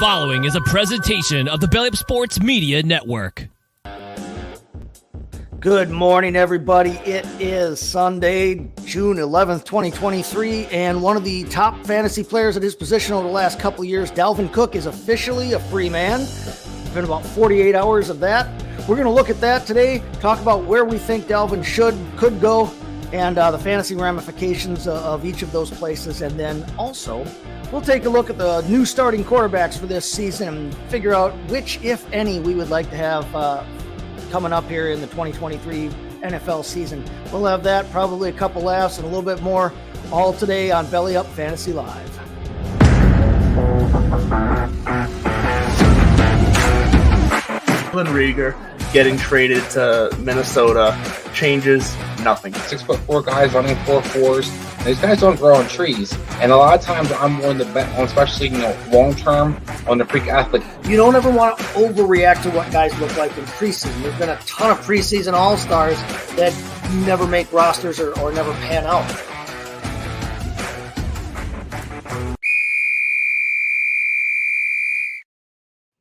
following is a presentation of the Belly Up Sports Media Network. Good morning, everybody. It is Sunday, June 11th, 2023, and one of the top fantasy players at his position over the last couple of years, Dalvin Cook, is officially a free man. It's been about 48 hours of that. We're going to look at that today, talk about where we think Dalvin could go, and the fantasy ramifications of each of those places, and then also we'll take a look at the new starting quarterbacks for this season and figure out which, if any, we would like to have coming up here in the 2023 NFL season. We'll have that, probably a couple laughs and a little bit more, all today on Belly Up Fantasy Live. Rieger getting traded to Minnesota changes nothing. 6'4" guys running 4.4s. These guys don't grow on trees. And a lot of times I'm willing to bet on, especially, long term, on the freak athlete. You don't ever want to overreact to what guys look like in preseason. There's been a ton of preseason all-stars that never make rosters or never pan out.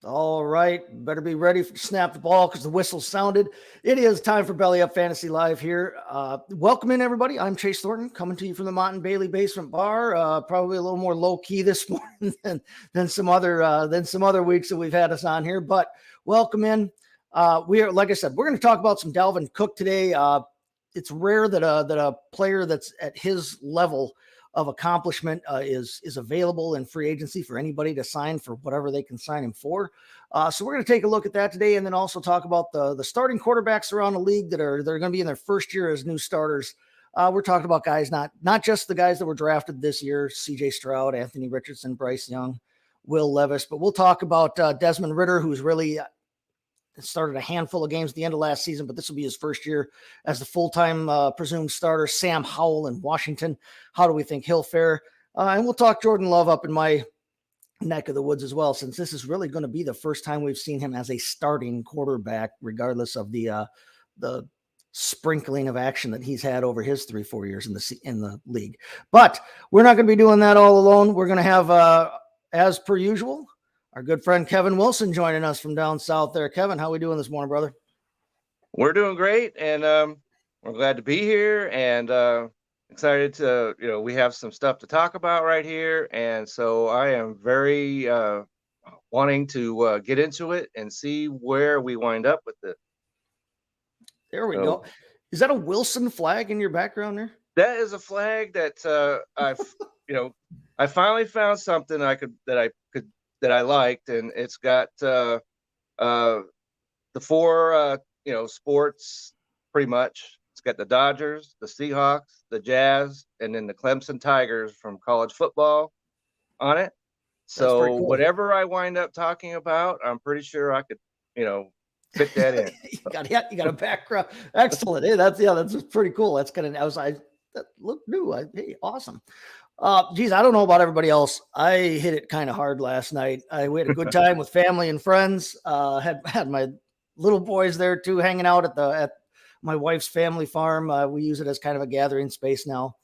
All right, better be ready to snap the ball because the whistle sounded. It is time for Belly Up Fantasy Live here. Welcome in, everybody. I'm Chase Thornton, coming to you from the Mott and Bailey Basement Bar. Probably a little more low key this morning than some other weeks that we've had us on here. But welcome in. We are, like I said, we're going to talk about some Dalvin Cook today. It's rare that a player that's at his level of accomplishment is available in free agency for anybody to sign for whatever they can sign him for. So we're going to take a look at that today, and then also talk about the starting quarterbacks around the league they're going to be in their first year as new starters. We're talking about guys, not just the guys that were drafted this year, CJ Stroud, Anthony Richardson, Bryce Young, Will Levis, but we'll talk about Desmond Ridder, who's really started a handful of games at the end of last season, but this will be his first year as the full-time presumed starter. Sam Howell in Washington. How do we think he'll fare? And we'll talk Jordan Love up in my neck of the woods as well, since this is really going to be the first time we've seen him as a starting quarterback, regardless of the sprinkling of action that he's had over his 3-4 years in the league. But we're not going to be doing that all alone. We're going to have, as per usual, our good friend Kevin Wilson joining us from down south there. Kevin, how are we doing this morning, brother? We're doing great, and we're glad to be here, and excited to, we have some stuff to talk about right here, and so I am very wanting to get into it and see where we wind up with it. There we go. Is that a Wilson flag in your background there? That is a flag that I finally found something that I liked, and it's got the four sports pretty much. It's got the Dodgers, the Seahawks, the Jazz, and then the Clemson Tigers from college football on it. So cool. Whatever I wind up talking about, I'm pretty sure I could, fit that in. you got a background. Excellent. Hey, that's pretty cool. That's kind of, that looked new. Hey, awesome. Geez, I don't know about everybody else. I hit it kind of hard last night. We had a good time with family and friends. Had my little boys there too, hanging out at my wife's family farm. We use it as kind of a gathering space now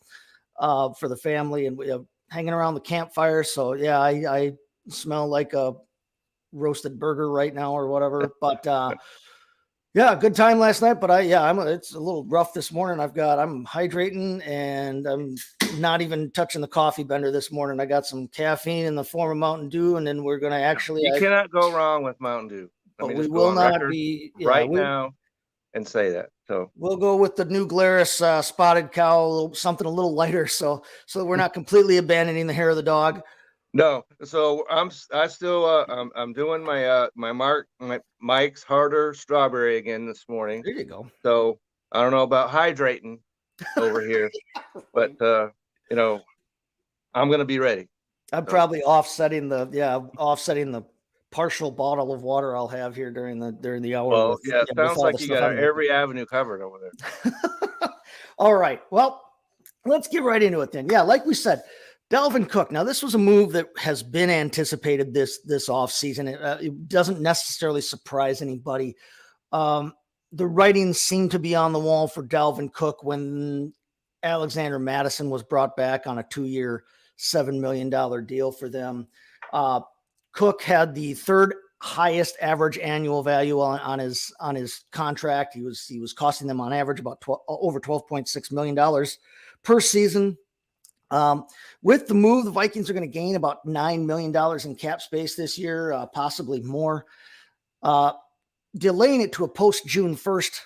for the family, and we hanging around the campfire. So yeah, I smell like a roasted burger right now or whatever. But yeah, good time last night. But it's a little rough this morning. I'm hydrating, and I'm not even touching the coffee bender this morning. I got some caffeine in the form of Mountain Dew, and then we're going to actually. You cannot go wrong with Mountain Dew. But we will not be now and say that. So we'll go with the New Glarus Spotted Cow, something a little lighter, so we're not completely abandoning the hair of the dog. No, so I'm doing my Mike's Harder Strawberry again this morning. There you go. So I don't know about hydrating over here, but I'm gonna be ready. I'm probably offsetting the partial bottle of water I'll have here during the hour. Well, it sounds like you got every avenue covered over there. All right. Well, let's get right into it then. Yeah, like we said, Dalvin Cook. Now, this was a move that has been anticipated this offseason. It doesn't necessarily surprise anybody. The writings seemed to be on the wall for Dalvin Cook when Alexander Mattison was brought back on a 2-year, $7 million deal for them. Cook had the third highest average annual value on his contract. He was costing them on average about over $12.6 million per season. With the move, the Vikings are going to gain about $9 million in cap space this year, possibly more. Delaying it to a post June 1st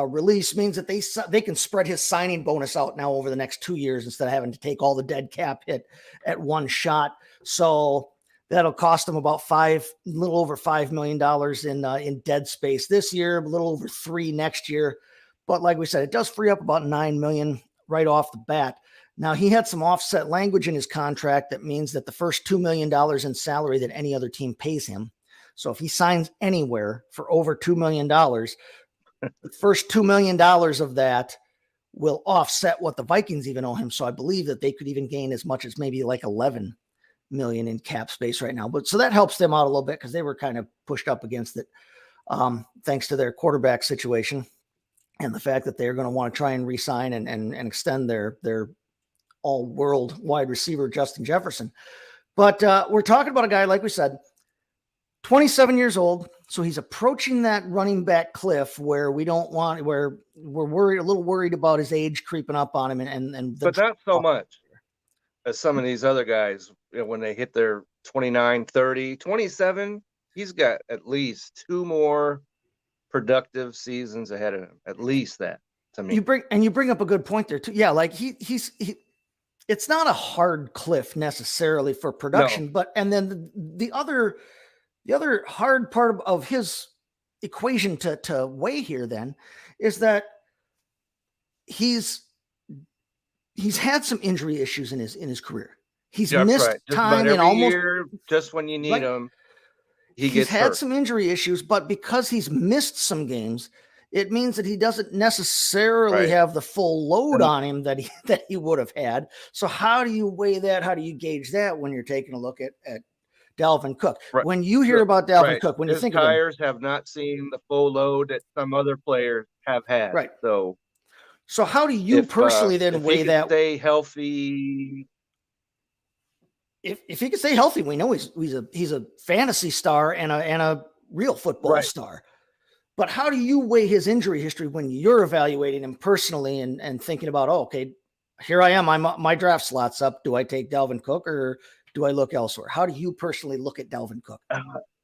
release means that they can spread his signing bonus out now over the next 2 years instead of having to take all the dead cap hit at one shot. So that'll cost them about a little over $5 million in dead space this year, a little over $3 million next year. But like we said, it does free up about $9 million right off the bat. Now, he had some offset language in his contract that means that the first $2 million in salary that any other team pays him. So if he signs anywhere for over $2 million, the first $2 million of that will offset what the Vikings even owe him. So I believe that they could even gain as much as maybe like 11 million in cap space right now. But so that helps them out a little bit because they were kind of pushed up against it thanks to their quarterback situation and the fact that they're going to want to try and re-sign and extend their all-world wide receiver, Justin Jefferson. But we're talking about a guy, like we said, 27 years old. So he's approaching that running back cliff where we're a little worried about his age creeping up on him. But not so much as some of these other guys, when they hit their 29, 30, 27, he's got at least 2 more productive seasons ahead of him. At least that, to me. You bring up a good point there too. Yeah, like he's it's not a hard cliff necessarily for production, but then the other hard part of his equation to weigh here then is that he's had some injury issues in his career. He's missed time in almost year, just when you need him. He's had some injury issues, but because he's missed some games, it means that he doesn't necessarily have the full load on him that he would have had. So how do you weigh that? How do you gauge that when you're taking a look at Dalvin Cook? Right. When you hear about Dalvin Cook, when his you think tires have not seen the full load that some other players have had. Right. So how do you personally then weigh that? Stay healthy. If he can stay healthy, we know he's a fantasy star and a real football star. But how do you weigh his injury history when you're evaluating him personally and thinking about, okay, here I am, my draft slot's up. Do I take Dalvin Cook or do I look elsewhere? How do you personally look at Dalvin Cook?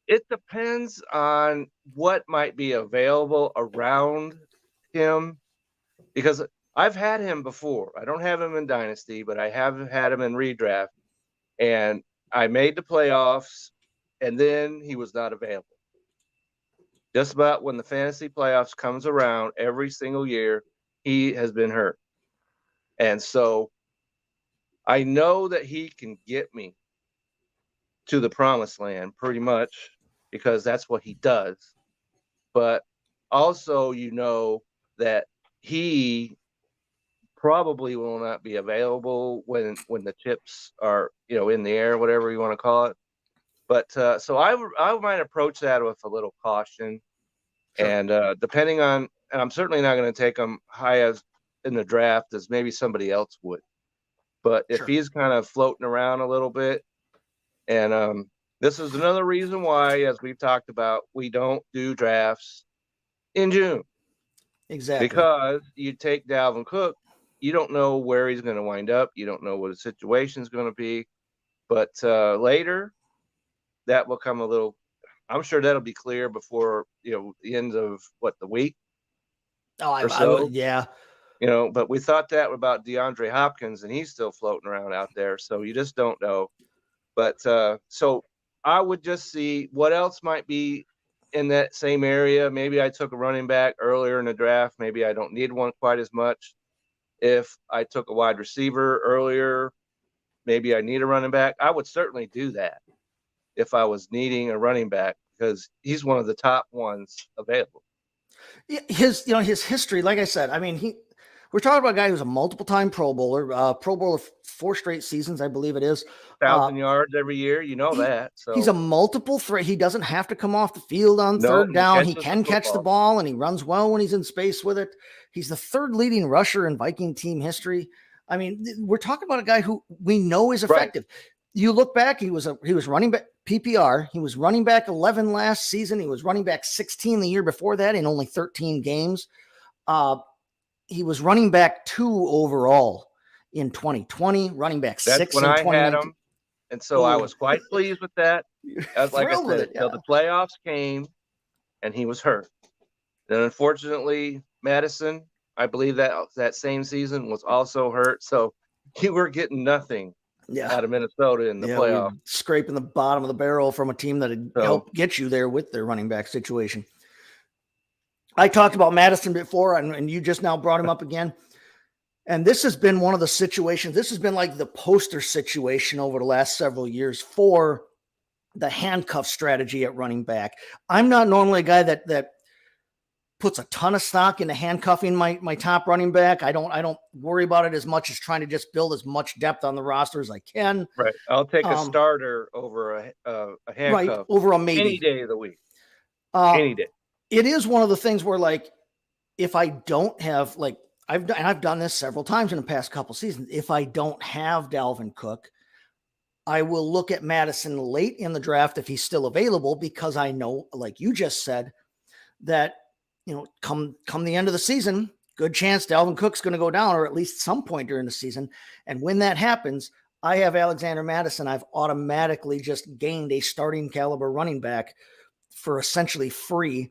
It depends on what might be available around him, because I've had him before. I don't have him in Dynasty, but I have had him in redraft. And I made the playoffs, and then he was not available. Just about when the fantasy playoffs comes around every single year, he has been hurt. And so I know that he can get me to the promised land pretty much because that's what he does. But also, that he probably will not be available when the chips are, in the air, whatever you want to call it. But so I might approach that with a little caution. Sure. And depending on, and I'm certainly not going to take him high as in the draft as maybe somebody else would. But if he's kind of floating around a little bit, and this is another reason why, as we've talked about, we don't do drafts in June. Exactly. Because you take Dalvin Cook, you don't know where he's going to wind up. You don't know what his situation is going to be. But later, that will come a little. I'm sure that'll be clear before the end of the week. Oh, I would, yeah. But we thought that about DeAndre Hopkins, and he's still floating around out there. So you just don't know. But so I would just see what else might be in that same area. Maybe I took a running back earlier in the draft. Maybe I don't need one quite as much. If I took a wide receiver earlier, maybe I need a running back. I would certainly do that if I was needing a running back because he's one of the top ones available. His history, like I said, I mean, we're talking about a guy who's a multiple-time Pro Bowler, Pro Bowler 4 straight seasons, I believe it is. 1,000 yards every year, that. So he's a multiple threat. He doesn't have to come off the field on third down. He can catch the ball, and he runs well when he's in space with it. He's the 3rd leading rusher in Viking team history. I mean, we're talking about a guy who we know is effective. Right. You look back, he was running back. PPR. He was running back 11 last season. He was running back 16 the year before that in only 13 games. He was running back 2 overall in 2020, running back That's 6 when in I 2019. had him. And so I was quite pleased with that. Like I said, until the playoffs came and he was hurt. Then unfortunately, Madison, I believe that same season was also hurt. So you were getting nothing out of Minnesota in the playoff. Scraping the bottom of the barrel from a team that had helped get you there with their running back situation. I talked about Madison before, and you just now brought him up again. And this has been one of the situations. This has been like the poster situation over the last several years for the handcuff strategy at running back. I'm not normally a guy that puts a ton of stock into handcuffing my top running back. I don't worry about it as much as trying to just build as much depth on the roster as I can. Right. I'll take a starter over a handcuff. Right, over a maybe. Any day of the week. Any day. It is one of the things where, like, if I don't have, like, I've done this several times in the past couple seasons. If I don't have Dalvin Cook, I will look at Madison late in the draft if he's still available, because I know, like you just said, that, you know, come the end of the season, good chance Dalvin Cook's going to go down, or at least some point during the season. And when that happens, I have Alexander Madison. I've automatically just gained a starting caliber running back for essentially free,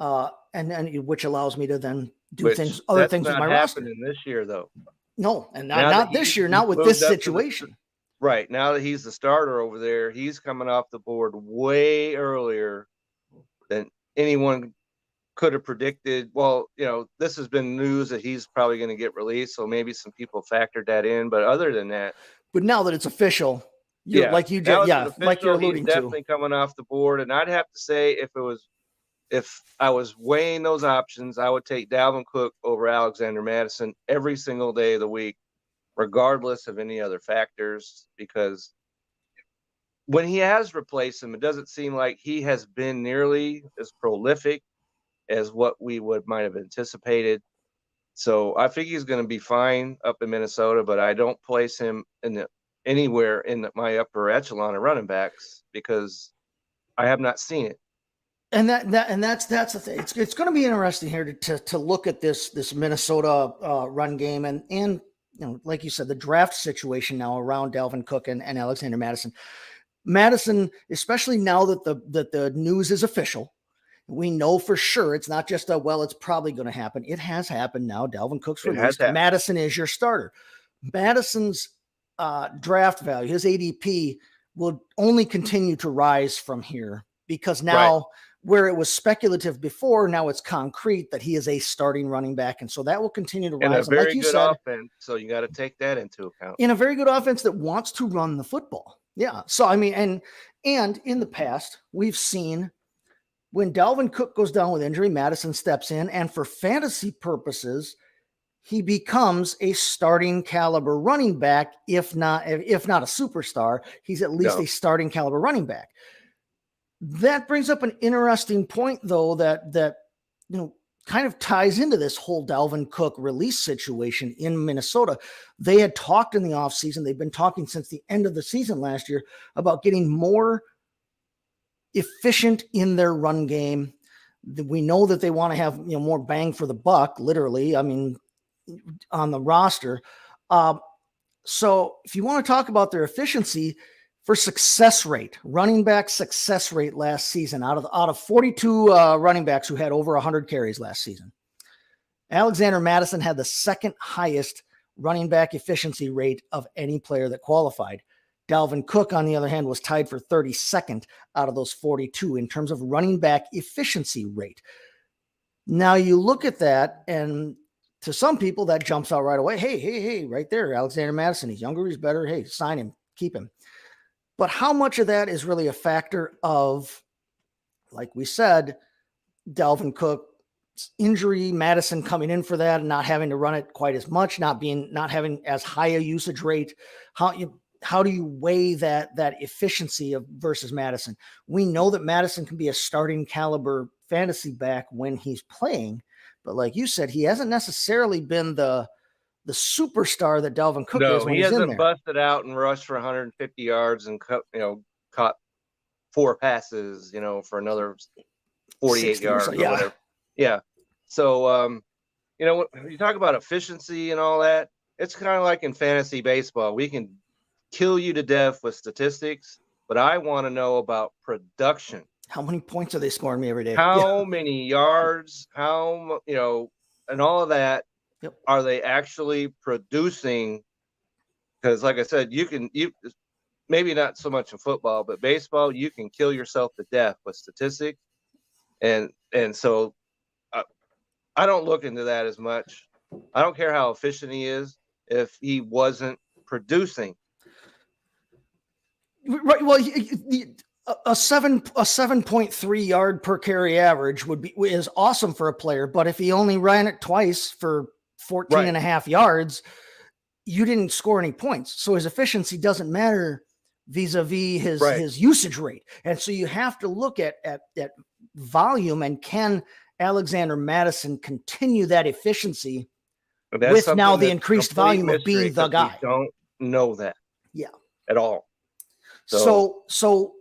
and which allows me to then do other things with my roster. This year, though. No, and not this year, not with this situation. Right. Now that he's the starter over there, he's coming off the board way earlier than anyone could have predicted. Well, you know, this has been news that he's probably going to get released, so maybe some people factored that in. But other than that, but now that it's official, like you just, like you're alluding he's definitely coming off the board. And I'd have to say, if I was weighing those options, I would take Dalvin Cook over Alexander Madison every single day of the week, regardless of any other factors, because when he has replaced him, it doesn't seem like he has been nearly as prolific as what we might have anticipated. So I think he's going to be fine up in Minnesota, but I don't place him anywhere in my upper echelon of running backs because I have not seen it. And that's the thing. It's going to be interesting here to look at this Minnesota run game and you know, like you said, the draft situation now around Dalvin Cook and Alexander Madison. Madison, especially now that the news is official, we know for sure it's not just it's probably going to happen. It has happened now. Dalvin Cook's released. Madison is your starter. Madison's draft value, his ADP, will only continue to rise from here, because now where it was speculative before, now it's concrete that he is a starting running back. And so that will continue to rise. And a very like you good said, offense, so you got to take that into account. In a very good offense that wants to run the football. Yeah. So, I mean, and in the past, we've seen when Dalvin Cook goes down with injury, Madison steps in, and for fantasy purposes, he becomes a starting caliber running back. If not a superstar, he's at least a starting caliber running back. That brings up an interesting point, though, that you know, kind of ties into this whole Dalvin Cook release situation in Minnesota. They had talked in the offseason. They've been talking since the end of the season last year about getting more efficient in their run game. We know that they want to have, you know, more bang for the buck, literally, I mean, on the roster. So if you want to talk about their efficiency for success rate, running back success rate last season, out of 42 running backs who had over 100 carries last season, Alexander Madison had the second highest running back efficiency rate of any player that qualified. Dalvin Cook, on the other hand, was tied for 32nd out of those 42 in terms of running back efficiency rate. Now you look at that, and to some people that jumps out right away. Hey, right there, Alexander Madison. He's younger, he's better. Hey, sign him, keep him. But how much of that is really a factor of, like we said, Dalvin Cook's injury, Madison coming in for that and not having to run it quite as much, not having as high a usage rate? How do you weigh that efficiency of versus Madison? We know that Madison can be a starting caliber fantasy back when he's playing, but like you said, he hasn't necessarily been the superstar that Dalvin Cook is when he's in there. He hasn't busted out and rushed for 150 yards and caught 4 passes, for another 48 60 or yards so, or yeah. whatever. Yeah. So, when you talk about efficiency and all that, it's kind of like in fantasy baseball. We can kill you to death with statistics, but I want to know about production. How many points are they scoring me every day? How many yards, and all of that. Yep. Are they actually producing? Because like I said, you maybe not so much in football, but baseball, you can kill yourself to death with statistics. And so I don't look into that as much. I don't care how efficient he is if he wasn't producing. Right. Well, a 7.3 yard per carry average is awesome for a player, but if he only ran it twice for 14 and a half yards, you didn't score any points. So his efficiency doesn't matter vis-a-vis his usage rate. And so you have to look at volume, and can Alexander Mattison continue that efficiency with now the increased volume of being the guy? We don't know that. Yeah. At all. So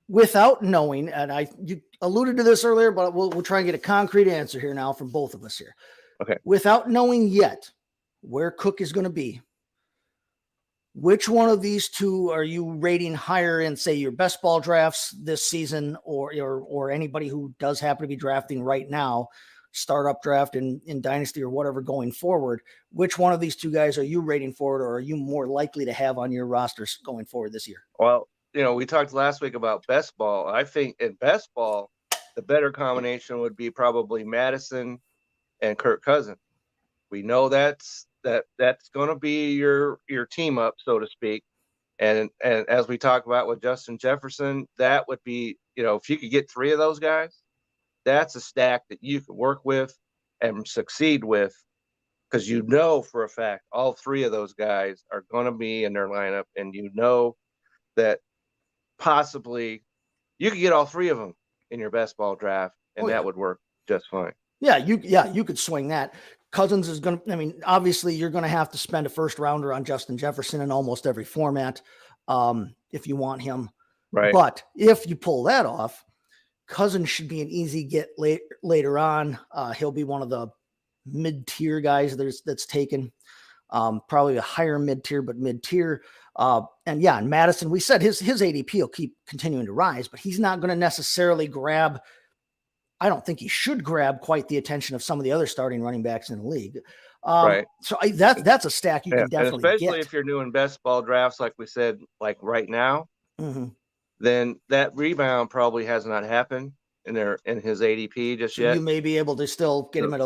without knowing, and you alluded to this earlier, but we'll try and get a concrete answer here now from both of us here. Okay. Without knowing yet where Cook is going to be, which one of these two are you rating higher in, say, your best ball drafts this season, or anybody who does happen to be drafting right now, startup draft in Dynasty or whatever going forward? Which one of these two guys are you rating forward, or are you more likely to have on your rosters going forward this year? Well, we talked last week about best ball. I think in best ball, the better combination would be probably Madison and Kirk Cousins. We know that's going to be your team up, so to speak. And as we talk about with Justin Jefferson, that would be, if you could get 3 of those guys, that's a stack that you can work with and succeed with, because for a fact all 3 of those guys are going to be in their lineup, and that possibly you could get all 3 of them in your best ball draft, and that would work just fine. Yeah, you could swing that. Cousins is going to, obviously you're going to have to spend a first rounder on Justin Jefferson in almost every format if you want him. Right. But if you pull that off, Cousins should be an easy get later on. He'll be one of the mid-tier guys that's taken, probably a higher mid-tier, but mid-tier. And Madison, we said his ADP will keep continuing to rise, but he's not going to necessarily grab. I don't think he should grab quite the attention of some of the other starting running backs in the league. Right. So that's a stack you can definitely get. Especially if you're doing best ball drafts, like we said, like right now, then that rebound probably has not happened in his ADP just yet. You may be able to still get him at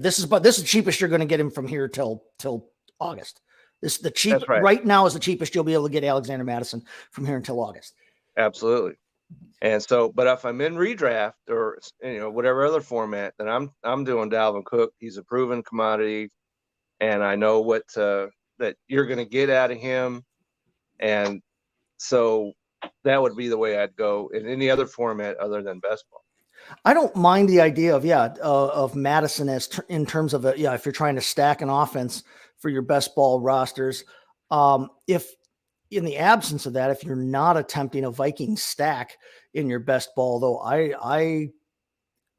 this is the cheapest you're going to get him from here till August. This the cheap right now is the cheapest you'll be able to get Alexander Mattison from here until August. Absolutely. And so, but if I'm in redraft or whatever other format, then I'm doing Dalvin Cook. He's a proven commodity, and I know what that you're going to get out of him, and so that would be the way I'd go in any other format other than best ball. I don't mind the idea of Madison in terms of if you're trying to stack an offense for your best ball rosters. If in the absence of that, if you're not attempting a Viking stack in your best ball, though, I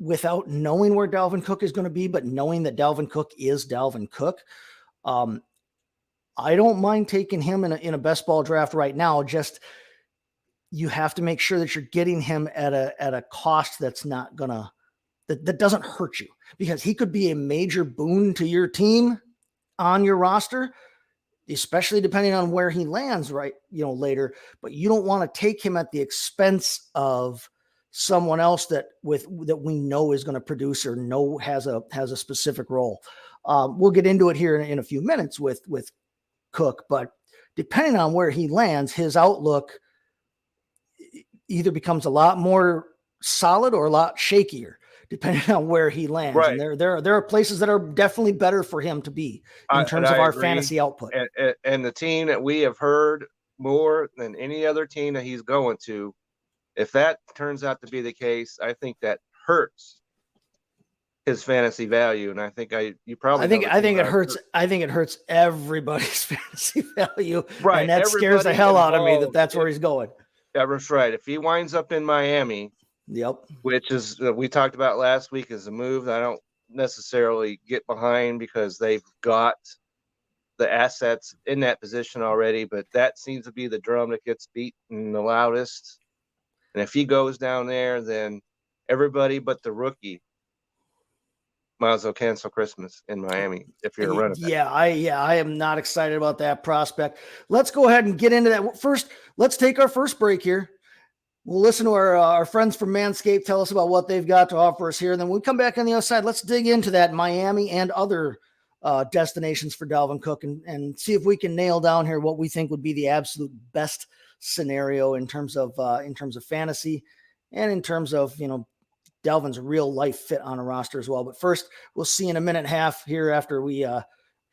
without knowing where Dalvin Cook is going to be, but knowing that Dalvin Cook is Dalvin Cook, I don't mind taking him in a best ball draft right now. Just you have to make sure that you're getting him at a cost that's not gonna that doesn't hurt you, because he could be a major boon to your team on your roster, especially depending on where he lands later. But you don't want to take him at the expense of someone else that we know is going to produce or has a specific role. We'll get into it here in a few minutes with Cook, but depending on where he lands, his outlook either becomes a lot more solid or a lot shakier, depending on where he lands. Right. And there are places that are definitely better for him to be in terms of our fantasy output. And the team that we have heard more than any other team that he's going to, if that turns out to be the case, I think that hurts his fantasy value. And I think I think it hurts everybody's fantasy value. Right. And that scares the hell out of me that's where he's going. Everett's right. If he winds up in Miami, Yep. which is we talked about last week as a move that I don't necessarily get behind because they've got the assets in that position already, but that seems to be the drum that gets beaten the loudest. And if he goes down there, then everybody but the rookie might as well cancel Christmas in Miami if you're a running back. I am not excited about that prospect. Let's go ahead and get into that. First, let's take our first break here. We'll listen to our friends from Manscaped tell us about what they've got to offer us here. And then when we come back on the other side, let's dig into that Miami and other destinations for Dalvin Cook and see if we can nail down here what we think would be the absolute best scenario in terms of fantasy and in terms of, Dalvin's real life fit on a roster as well. But first, we'll see you in a minute and a half here after we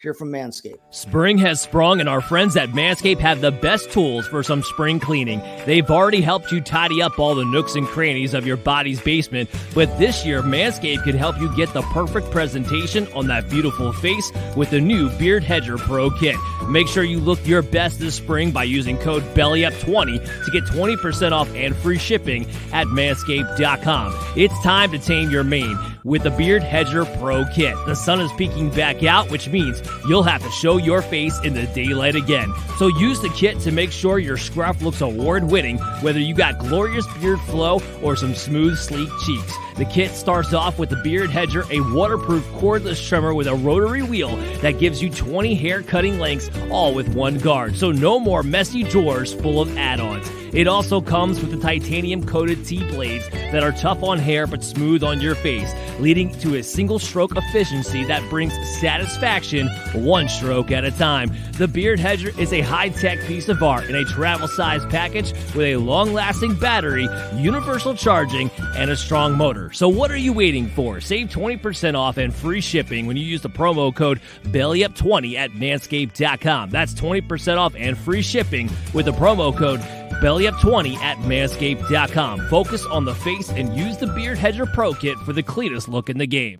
hear from Manscaped. Spring has sprung, and our friends at Manscaped have the best tools for some spring cleaning. They've already helped you tidy up all the nooks and crannies of your body's basement, but this year, Manscaped can help you get the perfect presentation on that beautiful face with the new Beard Hedger Pro Kit. Make sure you look your best this spring by using code BELLYUP20 to get 20% off and free shipping at manscaped.com. It's time to tame your mane with the Beard Hedger Pro Kit. The sun is peeking back out, which means you'll have to show your face in the daylight again. So use the kit to make sure your scruff looks award-winning, whether you got glorious beard flow or some smooth, sleek cheeks. The kit starts off with the Beard Hedger, a waterproof cordless trimmer with a rotary wheel that gives you 20 hair cutting lengths, all with one guard. So no more messy drawers full of add-ons. It also comes with the titanium-coated T-blades that are tough on hair but smooth on your face, leading to a single-stroke efficiency that brings satisfaction one stroke at a time. The Beard Hedger is a high-tech piece of art in a travel-sized package with a long-lasting battery, universal charging, and a strong motor. So what are you waiting for? Save 20% off and free shipping when you use the promo code BELLYUP20 at manscaped.com. That's 20% off and free shipping with the promo code BELLYUP20 at manscaped.com. Focus on the face and use the Beard Hedger Pro Kit for the cleanest look in the game.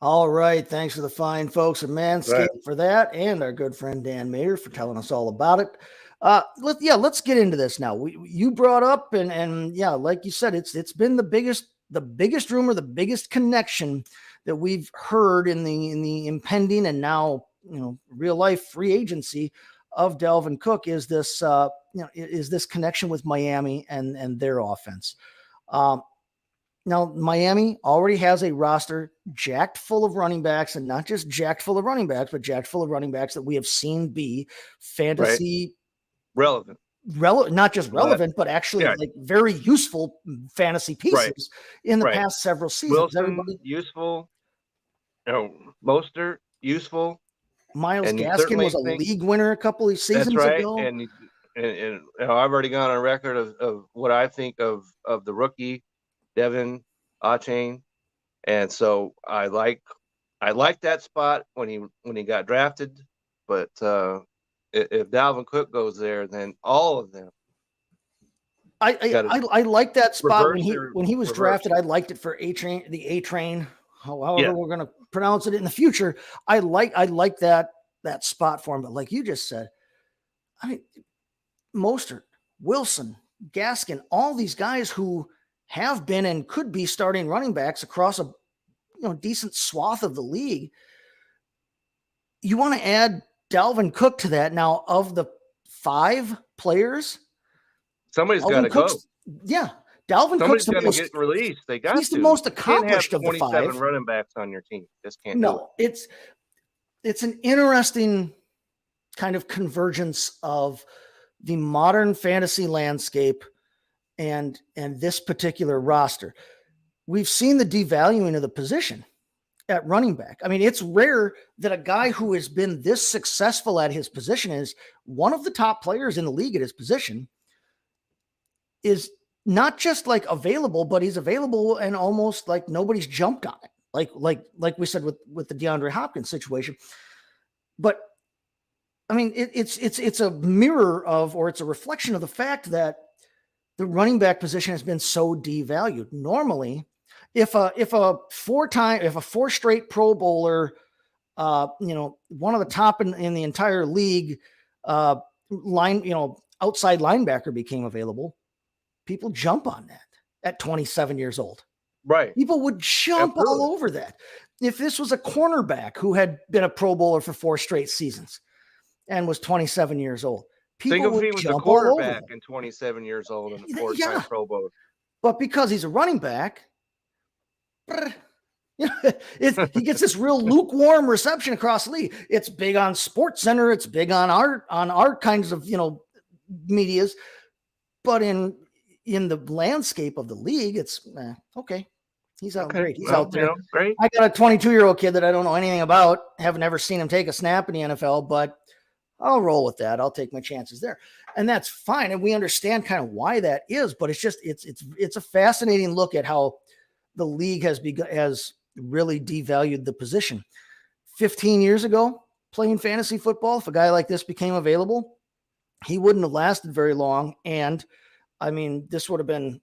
All right. Thanks to the fine folks at Manscaped for that, and our good friend Dan Mayer for telling us all about it. Let's get into this now. You brought up and like you said, it's been the biggest rumor, the biggest connection that we've heard in the impending and now real life free agency of Dalvin Cook is this connection with Miami and their offense. Now Miami already has a roster jacked full of running backs, and not just jacked full of running backs, but jacked full of running backs that we have seen be fantasy relevant, not just relevant, but actually like very useful fantasy pieces in the past several seasons. Wilson, useful. Mostert, useful. Miles Gaskin was a league winner a couple of seasons ago. And I've already gone on record of what I think of the rookie Devin Achane, and so I like that spot when he got drafted. But if Dalvin Cook goes there, then all of them. I like that spot when he was drafted. I liked it for the A Train. However we're going to pronounce it in the future. I like that spot for him. But like you just said, Mostert, Wilson, Gaskin, all these guys who have been and could be starting running backs across a decent swath of the league. You want to add Dalvin Cook to that now. Of the 5 players, somebody's got to go. Yeah. Dalvin Cook's going to get released. He's the most accomplished of the 5 running backs on your team. Just can't. No, it's an interesting kind of convergence of the modern fantasy landscape and this particular roster. We've seen the devaluing of the position at running back. I mean, it's rare that a guy who has been this successful at his position, is one of the top players in the league at his position, is not just like available, but he's available and almost like nobody's jumped on it. Like we said with the DeAndre Hopkins situation. But I mean, it's a mirror of, or it's a reflection of the fact that the running back position has been so devalued. Normally, if a 4 straight Pro Bowler, one of the top in the entire league, outside linebacker became available, people jump on that at 27 years old. Right. People would jump all over that. If this was a cornerback who had been a Pro Bowler for 4 straight seasons and was 27 years old, people Think of would if he was a jump all over quarterback that. and 27 years old and a 4-time Yeah. Pro Bowler. But because he's a running back, he gets this real lukewarm reception across the league. It's big on Sports Center. It's big on our kinds of, medias. But in the landscape of the league, it's okay. He's out great. He's out there. Great. I got a 22-year-old kid that I don't know anything about. Haven't ever seen him take a snap in the NFL, but I'll roll with that. I'll take my chances there. And that's fine. And we understand kind of why that is, but it's just, it's a fascinating look at how the league has really devalued the position. 15 years ago, playing fantasy football, if a guy like this became available, he wouldn't have lasted very long. And I mean, this would have been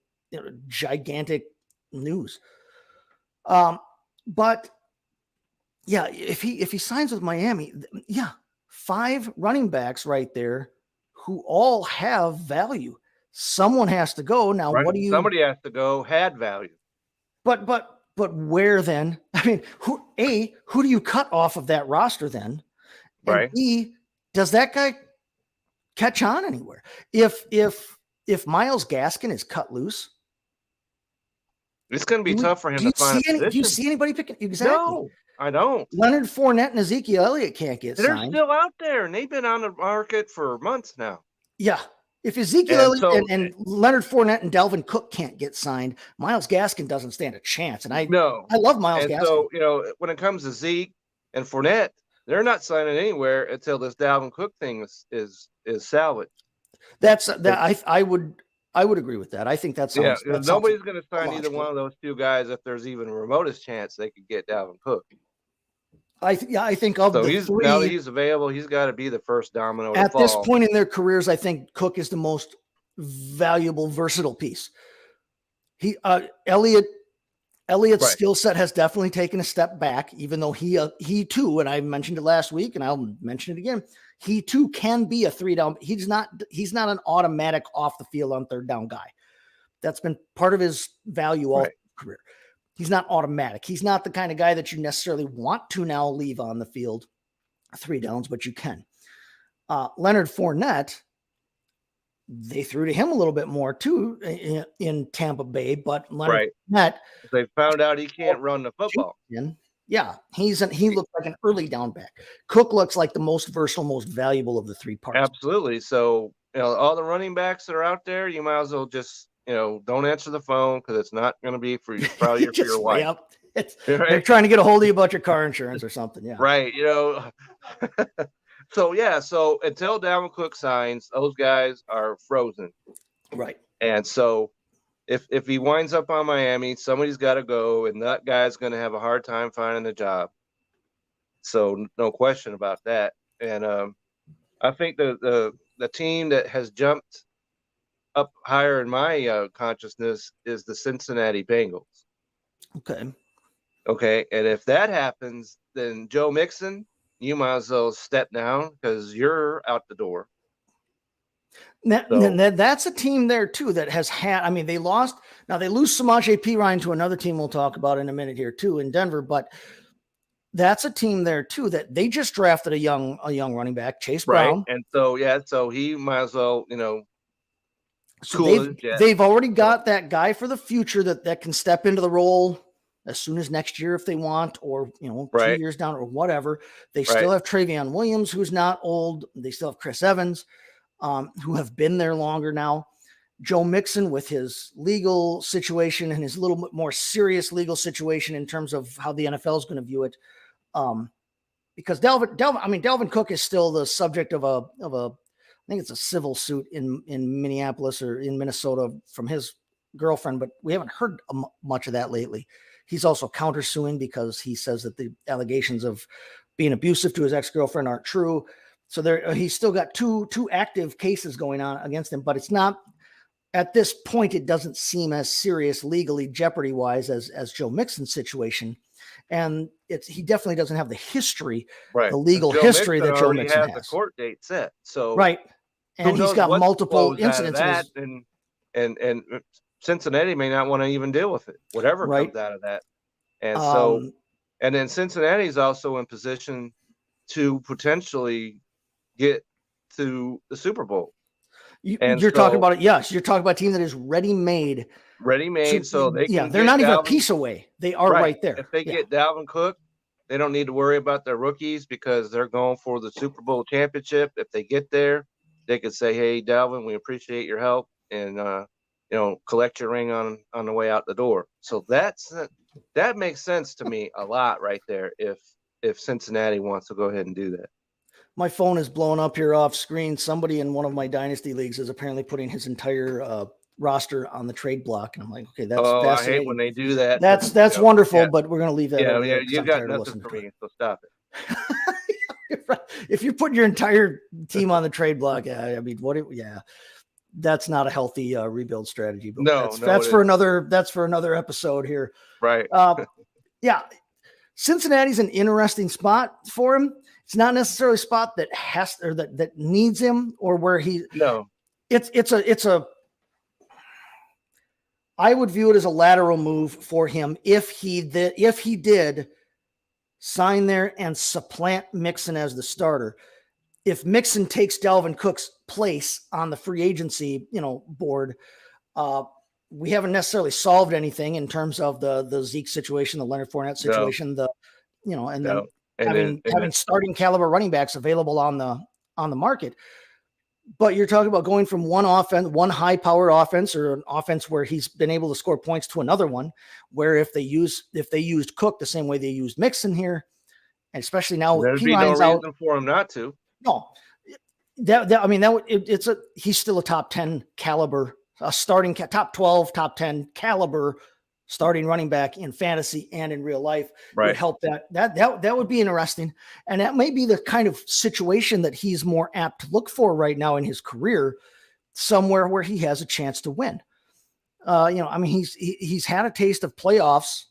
gigantic news. But yeah, if he signs with Miami, 5 running backs right there who all have value. Someone has to go. Now, somebody has to go, had value. But where then? I mean, who do you cut off of that roster then? And right. B, does that guy catch on anywhere? If Myles Gaskin is cut loose, it's going to be tough for him to find a position. Do you see anybody picking? Exactly. No, I don't. Leonard Fournette and Ezekiel Elliott can't get They're signed. still out there, and they've been on the market for months now. Yeah. If Ezekiel Elliott and Leonard Fournette and Dalvin Cook can't get signed, Myles Gaskin doesn't stand a chance. And I love Myles Gaskin. So, when it comes to Zeke and Fournette, they're not signing anywhere until this Dalvin Cook thing is salvaged. I would agree with that. I think that's nobody's going to sign either one of those two guys if there's even a remotest chance they could get Dalvin Cook. I think of the three. Now that he's available, he's got to be the first domino at this point in their careers. I think Cook is the most valuable, versatile piece. Elliott's skill set has definitely taken a step back, even though he too, and I mentioned it last week, and I'll mention it again. He too can be a 3-down. He's not an automatic off the field on 3rd down guy. That's been part of his value all career. He's not automatic. He's not the kind of guy that you necessarily want to now leave on the field 3 downs, but you can. Leonard Fournette, they threw to him a little bit more too in Tampa Bay, but Leonard Fournette, they found out he can't run the football. Yeah, he looks like an early down back. Cook looks like the most versatile, most valuable of the 3 parts. Absolutely. So, all the running backs that are out there, you might as well just don't answer the phone because it's not going to be for you, probably for your wife. They're trying to get a hold of you about your car insurance or something. Yeah. Right. So until Dalvin Cook signs, those guys are frozen. Right. And so if he winds up on Miami, somebody's got to go, and that guy's going to have a hard time finding a job. So no question about that. And I think the team that has jumped up higher in my consciousness is the Cincinnati Bengals. Okay. And if that happens, then Joe Mixon, you might as well step down because you're out the door. That's a team there too that has had, I mean, they lose Samaje Perine to another team we'll talk about in a minute here too in Denver, but that's a team there too that they just drafted a young running back, Chase Brown. And so he might as well, so they've already got that guy for the future that can step into the role as soon as next year if they want, or 2 years down or whatever. They still have Travion Williams, who's not old. They still have Chris Evans, who have been there longer now. Joe Mixon with his legal situation and his little bit more serious legal situation in terms of how the NFL is going to view it. Because Dalvin Cook is still the subject of a I think it's a civil suit in Minneapolis or in Minnesota from his girlfriend, but we haven't heard much of that lately. He's also countersuing because he says that the allegations of being abusive to his ex-girlfriend aren't true. So he's still got two active cases going on against him, but it's not at this point. It doesn't seem as serious legally jeopardy wise as Joe Mixon's situation. And he definitely doesn't have the history, the legal history that Joe Mixon has. The court date set. So and he's got multiple incidents. That, and Cincinnati may not want to even deal with it, whatever comes out of that. And so, and then Cincinnati's also in position to potentially get to the Super Bowl. You're talking about it. Yes. You're talking about a team that is ready-made. So they can they're not even a piece away. They are right there. If they get Dalvin Cook, they don't need to worry about their rookies because they're going for the Super Bowl championship. If they get there, they could say, "Hey, Dalvin, we appreciate your help," and collect your ring on the way out the door. So that makes sense to me a lot right there. If Cincinnati wants to go ahead and do that. My phone is blowing up here off screen. Somebody in one of my dynasty leagues is apparently putting his entire roster on the trade block, and I'm like, okay, that's I hate when they do that. That's wonderful, but we're going to leave that. Yeah, you got nothing for me, so stop it. If you're putting your entire team on the trade block, I mean, that's not a healthy rebuild strategy. But that's for another episode here. Right. Cincinnati's an interesting spot for him. It's not necessarily a spot that that needs him or where I would view it as a lateral move for him if he did sign there and supplant Mixon as the starter. If Mixon takes Dalvin Cook's place on the free agency, board, we haven't necessarily solved anything in terms of the Zeke situation, the Leonard Fournette situation, having starting caliber running backs available on the market. But you're talking about going from one high power offense or an offense where he's been able to score points to another one, where if they used Cook the same way they used Mixon here, and especially now there'd be no reason for him not to. No, he's still a top 10 caliber, a starting top 12, top 10 caliber starting running back in fantasy and in real life. Would help that would be interesting. And that may be the kind of situation that he's more apt to look for right now in his career, somewhere where he has a chance to win. He's had a taste of playoffs.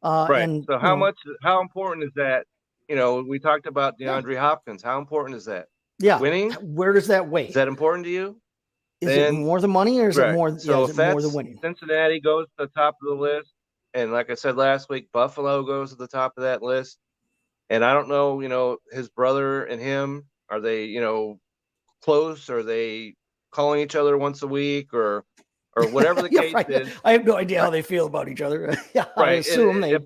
And so how important is that? We talked about DeAndre Hopkins. How important is that? Yeah. Winning? Where does that weigh? Is that important to you? Is it more the money or is it more? So is it more the winning? Cincinnati goes to the top of the list, and like I said last week, Buffalo goes to the top of that list. And I don't know, his brother and him, are they, close? Are they calling each other once a week or whatever the case is? I have no idea how they feel about each other. I assume if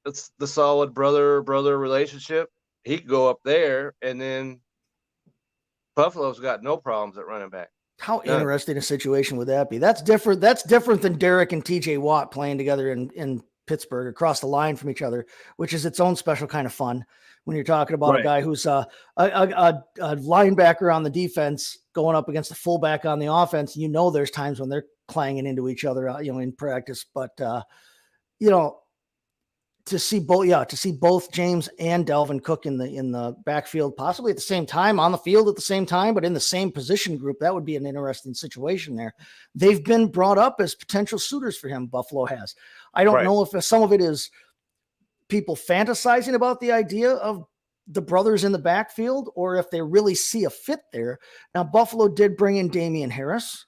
it's the solid brother relationship, he could go up there, and then Buffalo's got no problems at running back. How interesting a situation would that be? That's different. That's different than Derek and TJ Watt playing together in Pittsburgh across the line from each other, which is its own special kind of fun when you're talking about a guy who's a linebacker on the defense going up against a fullback on the offense. There's times when they're clanging into each other, in practice, but to see both James and Dalvin Cook in the backfield, possibly at the same time, on the field at the same time, but in the same position group, that would be an interesting situation there. They've been brought up as potential suitors for him. Buffalo has. I don't know if some of it is people fantasizing about the idea of the brothers in the backfield, or if they really see a fit there. Now, Buffalo did bring in Damian Harris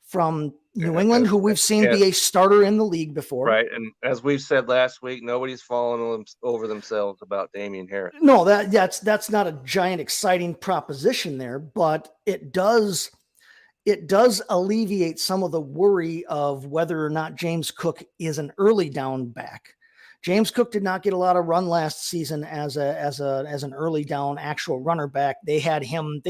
from New England, who we've seen be a starter in the league before. Right. And as we've said last week, nobody's falling over themselves about Damian Harris. No, that's not a giant, exciting proposition there, but it does alleviate some of the worry of whether or not James Cook is an early down back. James Cook did not get a lot of run last season as an early down actual runner back. They had him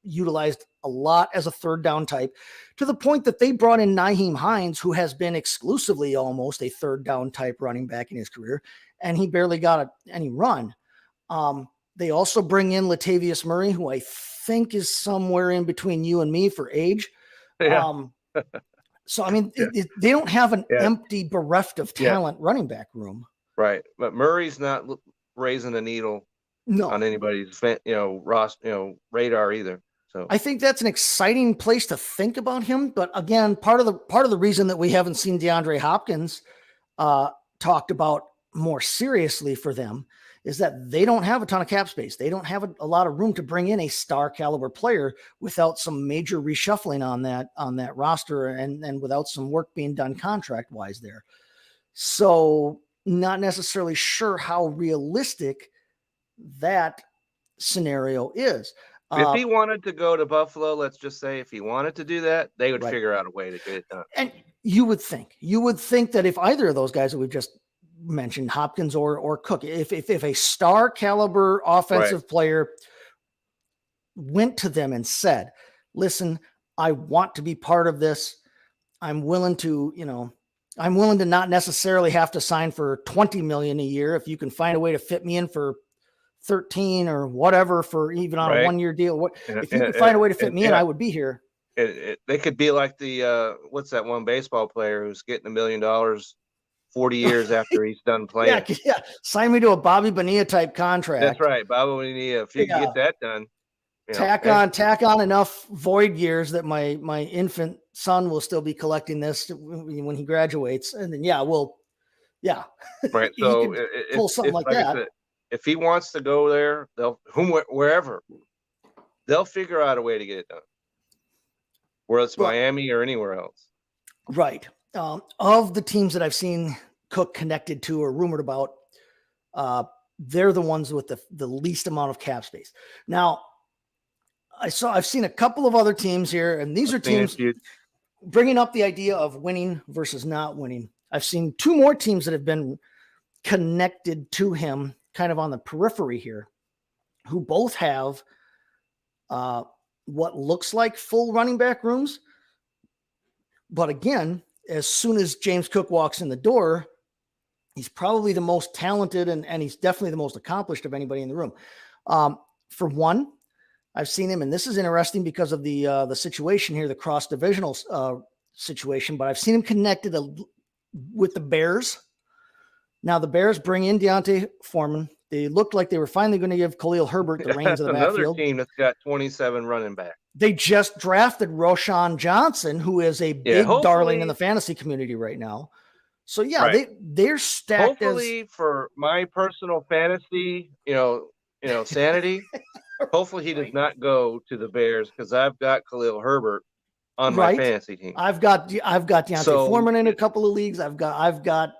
utilized a lot as a third down type, to the point that they brought in Nyheim Hines, who has been exclusively almost a third down type running back in his career, and he barely got any run. They also bring in Latavius Murray, who I think is somewhere in between you and me for age. Yeah. So, they don't have an empty, bereft of talent running back room. Right. But Murray's not raising a needle on anybody's, radar either. So I think that's an exciting place to think about him. But again, part of the reason that we haven't seen DeAndre Hopkins talked about more seriously for them is that they don't have a ton of cap space. They don't have a lot of room to bring in a star caliber player without some major reshuffling on that roster and without some work being done contract wise there. So not necessarily sure how realistic that scenario is. If he wanted to go to Buffalo, let's just say if he wanted to do that, they would Right. figure out a way to get it done. And you would think that if either of those guys that we've just mentioned, Hopkins or Cook, if a star caliber offensive player went to them and said, listen, I want to be part of this. I'm willing to not necessarily have to sign for $20 million a year. If you can find a way to fit me in for 13 or whatever for even on a 1-year deal, if you can find a way to fit me in, I would be here. They could be like the what's that one baseball player who's getting $1 million 40 years after he's done playing. Yeah. Sign me to a Bobby Bonilla type contract. That's right, Bobby Bonilla. If you can get that done, tack on enough void years that my infant son will still be collecting this when he graduates, and then right. So pull something like that. Said, if he wants to go there, wherever, they'll figure out a way to get it done. Whether it's Miami or anywhere else. Right. Of the teams that I've seen Cook connected to or rumored about, they're the ones with the least amount of cap space. Now, I've seen a couple of other teams here, and these are teams bringing up the idea of winning versus not winning. I've seen 2 more teams that have been connected to him kind of on the periphery here, who both have what looks like full running back rooms. But again, as soon as James Cook walks in the door, he's probably the most talented and he's definitely the most accomplished of anybody in the room. For one, I've seen him, and this is interesting because of the situation here, the cross-divisional situation, but I've seen him connected with the Bears. Now, the Bears bring in D'Onta Foreman. They looked like they were finally going to give Khalil Herbert the reins of the backfield. Another team that's got 27 running backs. They just drafted Roshan Johnson, who is a big darling in the fantasy community right now. So, they're stacked. Hopefully, for my personal fantasy, sanity, hopefully he does not go to the Bears because I've got Khalil Herbert on my fantasy team. I've got D'Onta Foreman in a couple of leagues. I've got.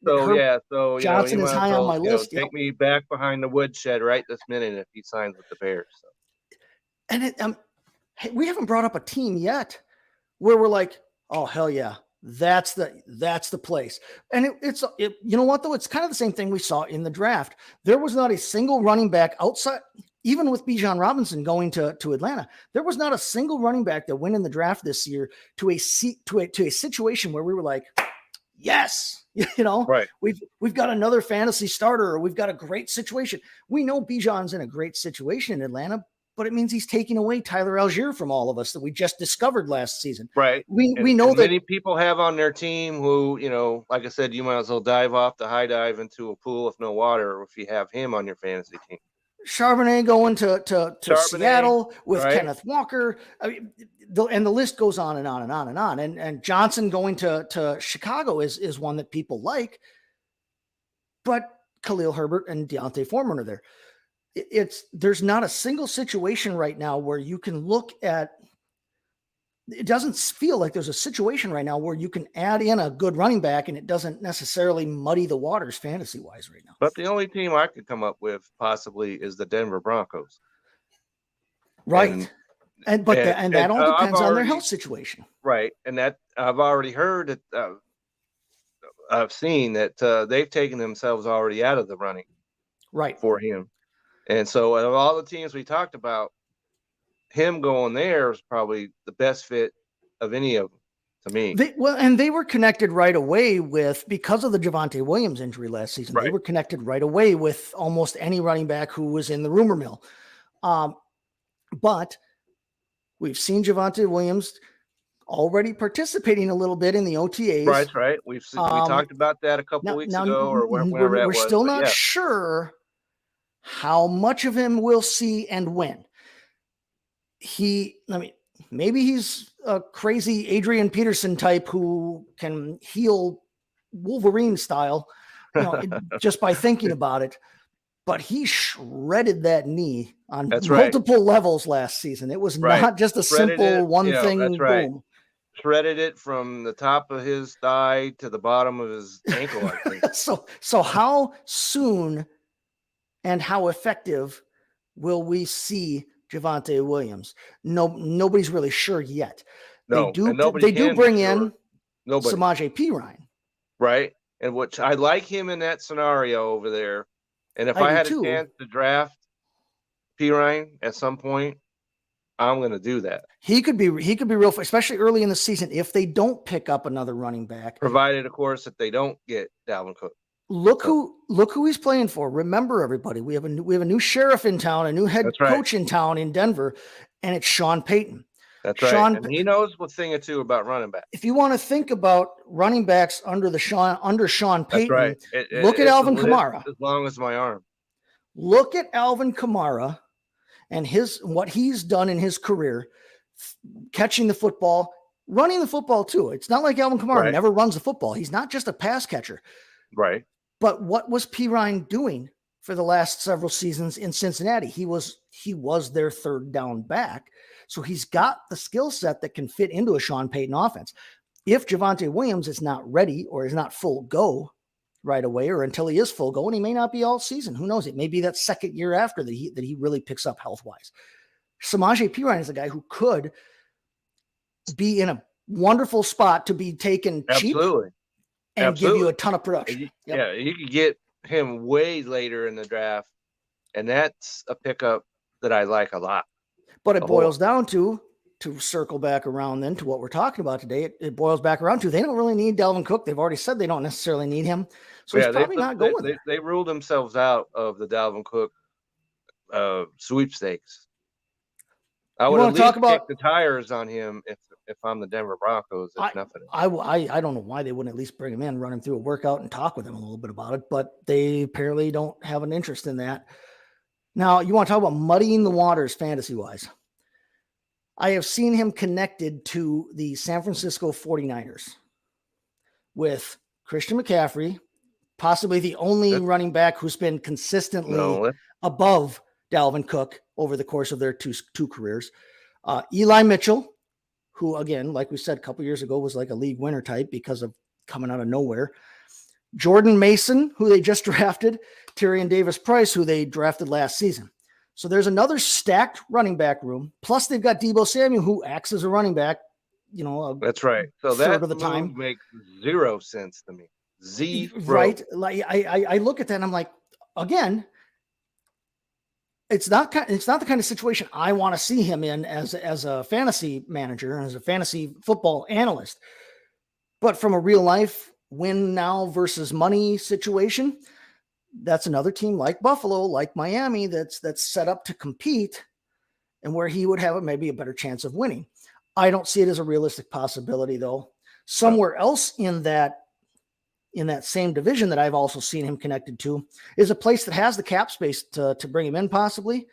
So Johnson is high on my list. Take me back behind the woodshed right this minute if he signs with the Bears. So. And we haven't brought up a team yet where we're like, oh hell yeah, that's the place. And it's you know what though, it's kind of the same thing we saw in the draft. There was not a single running back outside, even with Bijan Robinson going to Atlanta. There was not a single running back that went in the draft this year to a situation where we were like, yes, right. We've got another fantasy starter, or we've got a great situation. We know Bijan's in a great situation in Atlanta, but it means he's taking away Tyler Algier from all of us that we just discovered last season. Right. We know that many people have on their team who, like I said, you might as well dive off the high dive into a pool with no water if you have him on your fantasy team. Charbonnet going to Seattle with Kenneth Walker. I mean, the list goes on and on and on and on. And Johnson going to Chicago is one that people like, but Khalil Herbert and D'Onta Foreman are there. There's not a single situation right now where you can look at. It doesn't feel like there's a situation right now where you can add in a good running back and it doesn't necessarily muddy the waters fantasy wise right now. But the only team I could come up with possibly is the Denver Broncos. Right. And that all depends on their health situation. Right. And that I've already heard that I've seen that they've taken themselves already out of the running. Right. For him. And so of all the teams we talked about, him going there is probably the best fit of any of them to me. They were connected right away because of the Javonte Williams injury last season. Right. They were connected right away with almost any running back who was in the rumor mill. But we've seen Javonte Williams already participating a little bit in the OTAs. Right. We talked about that a couple weeks ago or whenever that was. We're still not sure how much of him we'll see and when. Maybe he's a crazy Adrian Peterson type who can heal Wolverine style. just by thinking about it. But he shredded that knee on That's multiple levels last season. It was not just a Shredded simple it. one Yeah, thing. that's right. Boom. Shredded it from the top of his thigh to the bottom of his ankle, I think. So how soon and how effective will we see Javonte Williams? Nobody's really sure yet. No, They do bring in Samaje Perine. Right. And which I like him in that scenario over there. And if I had a chance to draft Perine at some point, I'm going to do that. He could be real, especially early in the season if they don't pick up another running back. Provided, of course, that they don't get Dalvin Cook. Look who he's playing for. Remember, everybody, we have a new sheriff in town, a new head coach in town in Denver, and it's Sean Payton. That's right. And he knows a thing or two about running back. If you want to think about running backs under Sean Payton, look at Alvin Kamara. As long as my arm. Look at Alvin Kamara and what he's done in his career, catching the football, running the football too. It's not like Alvin Kamara never runs the football. He's not just a pass catcher. Right. But what was Perine doing for the last several seasons in Cincinnati? He was their third down back. So he's got the skill set that can fit into a Sean Payton offense. If Javonte Williams is not ready or is not full go right away, or until he is full go, and he may not be all season, who knows? It may be that second year after that he really picks up health wise. Samaje Perine is a guy who could be in a wonderful spot to be taken cheap and give you a ton of production. Yeah, you could get him way later in the draft, and that's a pickup that I like a lot. But it boils down to circle back around then to what we're talking about today. It boils back around to they don't really need Dalvin Cook. They've already said they don't necessarily need him. So he's probably not going there. They ruled themselves out of the Dalvin Cook sweepstakes. I would at least kick the tires on him if I'm the Denver Broncos. If nothing else. I don't know why they wouldn't at least bring him in, run him through a workout, and talk with him a little bit about it. But they apparently don't have an interest in that. Now, you want to talk about muddying the waters fantasy-wise. I have seen him connected to the San Francisco 49ers with Christian McCaffrey, possibly the only running back who's been consistently above Dalvin Cook over the course of their two careers. Eli Mitchell, who, again, like we said a couple years ago, was like a league winner type because of coming out of nowhere. Jordan Mason, who they just drafted, Tyrion Davis-Price, who they drafted last season. So there's another stacked running back room. Plus they've got Deebo Samuel, who acts as a running back, that's right. So that of the time makes zero sense to me. Zero. Right. Like I look at that and I'm like, again, it's not the kind of situation I want to see him in as a fantasy manager and as a fantasy football analyst. But from a real life win now versus money situation, that's another team like Buffalo, like Miami, that's set up to compete, and where he would have maybe a better chance of winning. I don't see it as a realistic possibility, though. Somewhere else in that same division that I've also seen him connected to is a place that has the cap space to bring him in, possibly.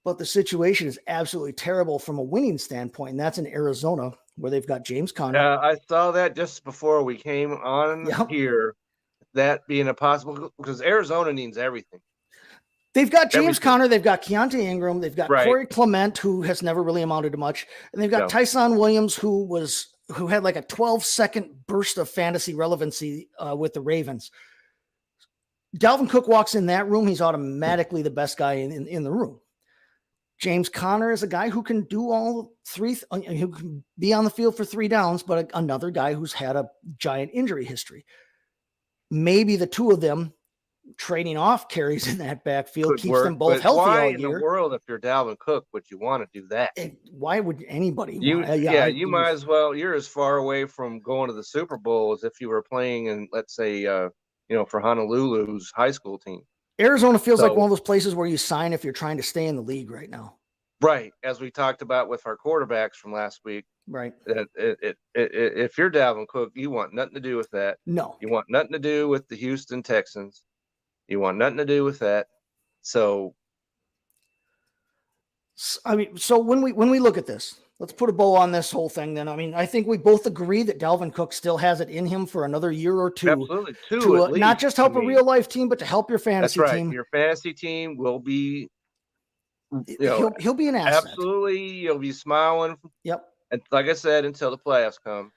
But the situation is absolutely terrible from a winning standpoint, and that's in Arizona, where they've got James Conner. Yeah, I saw that just before we came on here. That being a possible, because Arizona needs everything. They've got James Conner, they've got Keontae Ingram, they've got Corey Clement, who has never really amounted to much, and they've got Tyson Williams, who had like a 12-second burst of fantasy relevancy with the Ravens. Dalvin Cook walks in that room, he's automatically the best guy in the room. James Conner is a guy who can do all three, who can be on the field for 3 downs, but another guy who's had a giant injury history. Maybe the two of them trading off carries in that backfield keeps them both healthy all year. Why in the world, if you're Dalvin Cook, would you want to do that? Why would anybody? You might as well. You're as far away from going to the Super Bowl as if you were playing in, let's say, for Honolulu's high school team. Arizona feels like one of those places where you sign if you're trying to stay in the league right now. Right, as we talked about with our quarterbacks from last week. Right. If you're Dalvin Cook, you want nothing to do with that. No. You want nothing to do with the Houston Texans. You want nothing to do with that. So when we look at this, let's put a bow on this whole thing then. I mean, I think we both agree that Dalvin Cook still has it in him for another year or two. Absolutely. To at least, not just help a real life team, but to help your fantasy That's right. team. Your fantasy team will be, he'll be an asset. Absolutely. You'll be smiling. Yep. And like I said, until the playoffs come,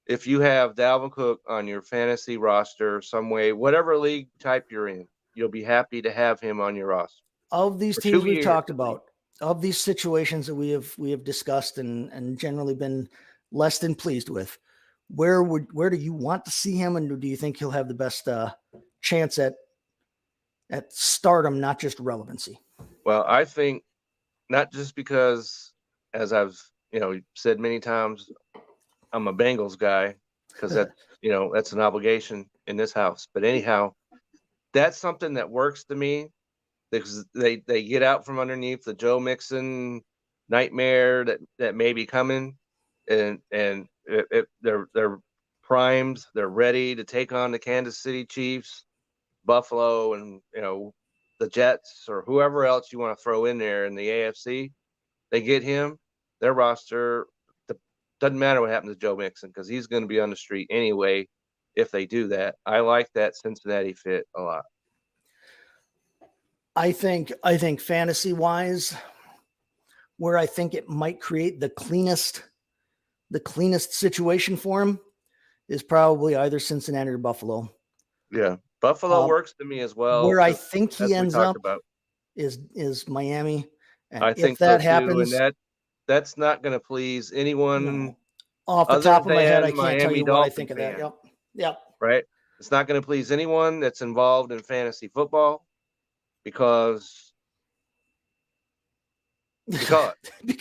if you have Dalvin Cook on your fantasy roster some way, whatever league type you're in, you'll be happy to have him on your roster. Of these teams we've talked about, of these situations that we have discussed and generally been less than pleased with, where do you want to see him, and do you think he'll have the best chance at stardom, not just relevancy? Well, I think not just because, as I've said many times, I'm a Bengals guy, because that that's an obligation in this house. But anyhow, that's something that works to me, because they get out from underneath the Joe Mixon nightmare that may be coming, and they're primed, they're ready to take on the Kansas City Chiefs, Buffalo, and the Jets, or whoever else you want to throw in there in the AFC. They get him, their roster. Doesn't matter what happens to Joe Mixon, because he's going to be on the street anyway if they do that. I like that Cincinnati fit a lot. I think fantasy wise, where I think it might create the cleanest situation for him is probably either Cincinnati or Buffalo. Yeah. Buffalo works to me as well. Where I think he ends up is Miami. And I think that so happens, too, and that's not going to please anyone. No. Off the top of my head, I can't Miami tell you Dolphin what I think of that. Yep. Right. It's not going to please anyone that's involved in fantasy football because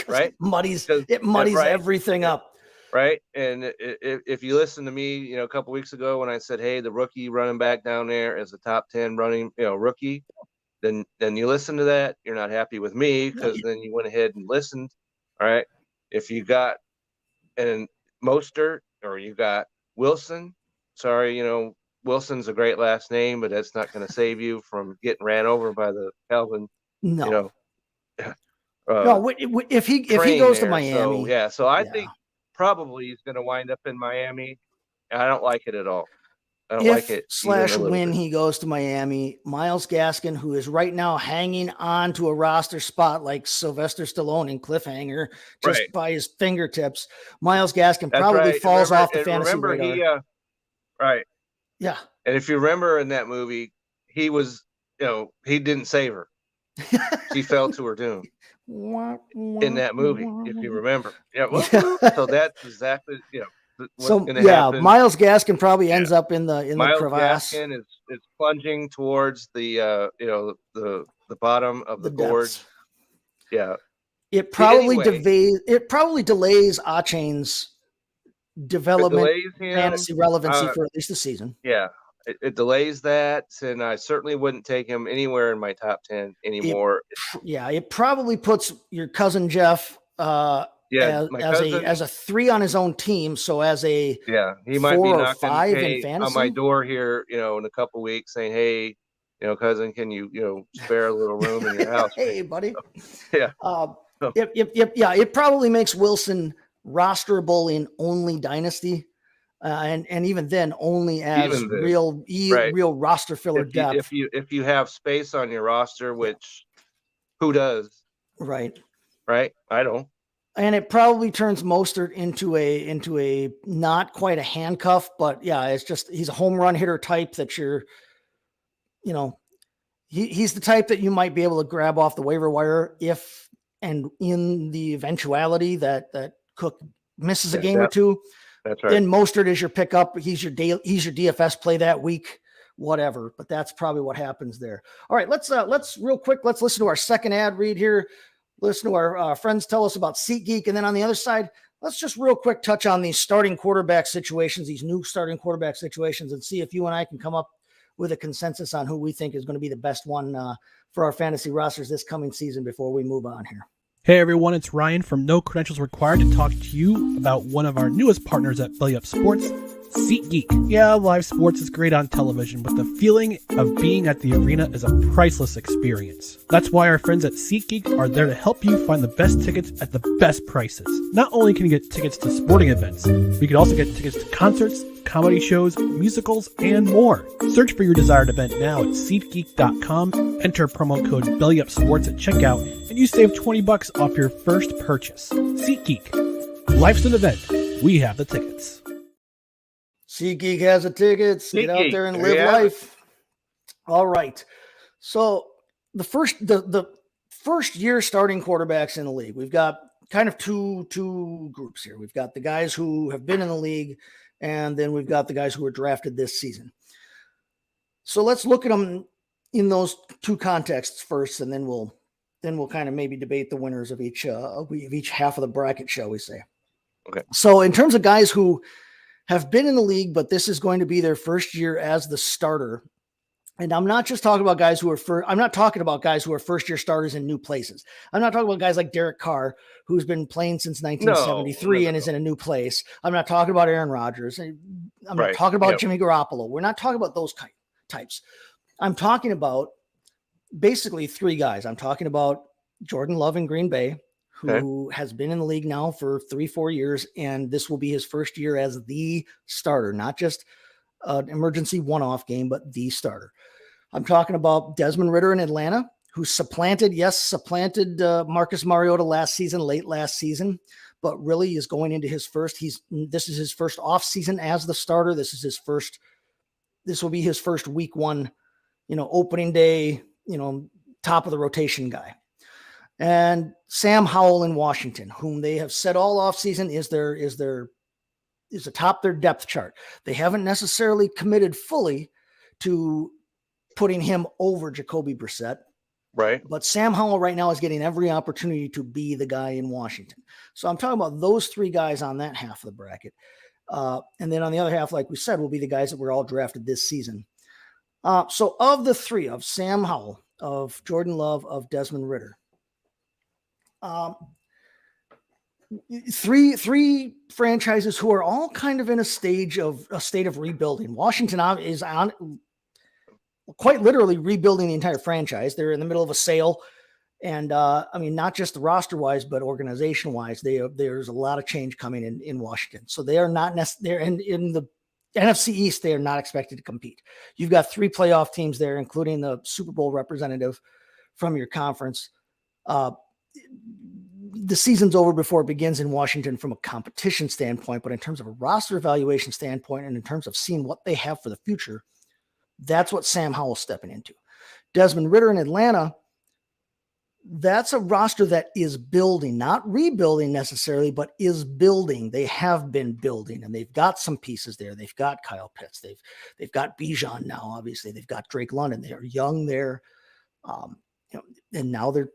right? It muddies everything up. Right. And if you listen to me, a couple weeks ago when I said, hey, the rookie running back down there is a top 10 running, rookie, then you listen to that. You're not happy with me, because then you went ahead and listened. All right. If you got Mostert, or you got Wilson, sorry, Wilson's a great last name, but that's not going to save you from getting ran over by the Calvin. No. If he goes to Miami. So I think probably he's going to wind up in Miami. I don't like it at all. I don't like it. When he goes to Miami, Myles Gaskin, who is right now hanging on to a roster spot like Sylvester Stallone in Cliffhanger, just by his fingertips, Myles Gaskin probably falls off the fantasy radar. Right. Yeah. And if you remember in that movie, he was, he didn't save her. She fell to her doom in that movie, if you remember. Yeah. So that's exactly, Myles Gaskin probably ends up in the crevasse. Gaskin is plunging towards the bottom of the gorge. Yeah. It probably delays Achane's development, fantasy relevancy for at least the season. Yeah. It delays that, and I certainly wouldn't take him anywhere in my top 10 anymore. It probably puts your cousin Jeff as a 3 on his own team. So as a he might 4 be or knocking 5 in fantasy on my door here, in a couple weeks, saying, "Hey, cousin, can you spare a little room in your house?" Hey, buddy. Yeah. It probably makes Wilson rosterable in only dynasty, and even then only as real roster filler depth. If you have space on your roster, which who does? Right. I don't. And it probably turns Mostert into a not quite a handcuff, but it's just he's a home run hitter type that he's the type that you might be able to grab off the waiver wire if and in the eventuality that Cook misses a game or two. That's right. Then Mostert is your pickup. He's your DFS play that week, whatever. But that's probably what happens there. All right, let's real quick. Let's listen to our second ad read here. Listen to our friends tell us about SeatGeek. And then on the other side, let's just real quick touch on these starting quarterback situations, these new starting quarterback situations, and see if you and I can come up with a consensus on who we think is going to be the best one for our fantasy rosters this coming season before we move on here. Hey everyone, it's Ryan from No Credentials Required to talk to you about one of our newest partners at Belly Up Sports, SeatGeek. Yeah, live sports is great on television, but the feeling of being at the arena is a priceless experience. That's why our friends at SeatGeek are there to help you find the best tickets at the best prices. Not only can you get tickets to sporting events, but you can also get tickets to concerts, comedy shows, musicals, and more. Search for your desired event now at SeatGeek.com, enter promo code BellyUpSports at checkout, and you save $20 off your first purchase. SeatGeek. Life's an event. We have the tickets. SeatGeek has the tickets. Get out there and live life. All right. So the first year starting quarterbacks in the league, we've got kind of two groups here. We've got the guys who have been in the league, and then we've got the guys who were drafted this season. So let's look at them in those two contexts first, and then we'll kind of maybe debate the winners of each half of the bracket, shall we say. Okay. So in terms of guys who have been in the league, but this is going to be their first year as the starter. And I'm not just talking about guys who are I'm not talking about guys who are first year starters in new places. I'm not talking about guys like Derek Carr, who's been playing since 1973 and is in a new place. I'm not talking about Aaron Rodgers. I'm not talking about Jimmy Garoppolo. We're not talking about those types. I'm talking about basically three guys. I'm talking about Jordan Love in Green Bay, who has been in the league now for 3-4 years, and this will be his first year as the starter, not just an emergency one-off game, but the starter. I'm talking about Desmond Ridder in Atlanta, who supplanted Marcus Mariota late last season, but really is going into his first. This is his first off season as the starter. This will be his first week one, opening day, top of the rotation guy. And Sam Howell in Washington, whom they have said all offseason is atop their depth chart. They haven't necessarily committed fully to putting him over Jacoby Brissett. Right. But Sam Howell right now is getting every opportunity to be the guy in Washington. So I'm talking about those three guys on that half of the bracket. And then on the other half, like we said, will be the guys that were all drafted this season. So of the three, of Sam Howell, of Jordan Love, of Desmond Ridder, three franchises who are all kind of in a state of rebuilding. Washington is on quite literally rebuilding the entire franchise. They're in the middle of a sale, and not just the roster wise, but organization wise, there's a lot of change coming in Washington. So they are not necessarily in the NFC East. They are not expected to compete. You've got three playoff teams there, including the Super Bowl representative from your conference. The season's over before it begins in Washington from a competition standpoint, but in terms of a roster evaluation standpoint and in terms of seeing what they have for the future, that's what Sam Howell's stepping into. Desmond Ridder in Atlanta, that's a roster that is building, not rebuilding necessarily, but is building. They have been building, and they've got some pieces there. They've got Kyle Pitts. They've got Bijan now, obviously. They've got Drake London. They are young there. And now they're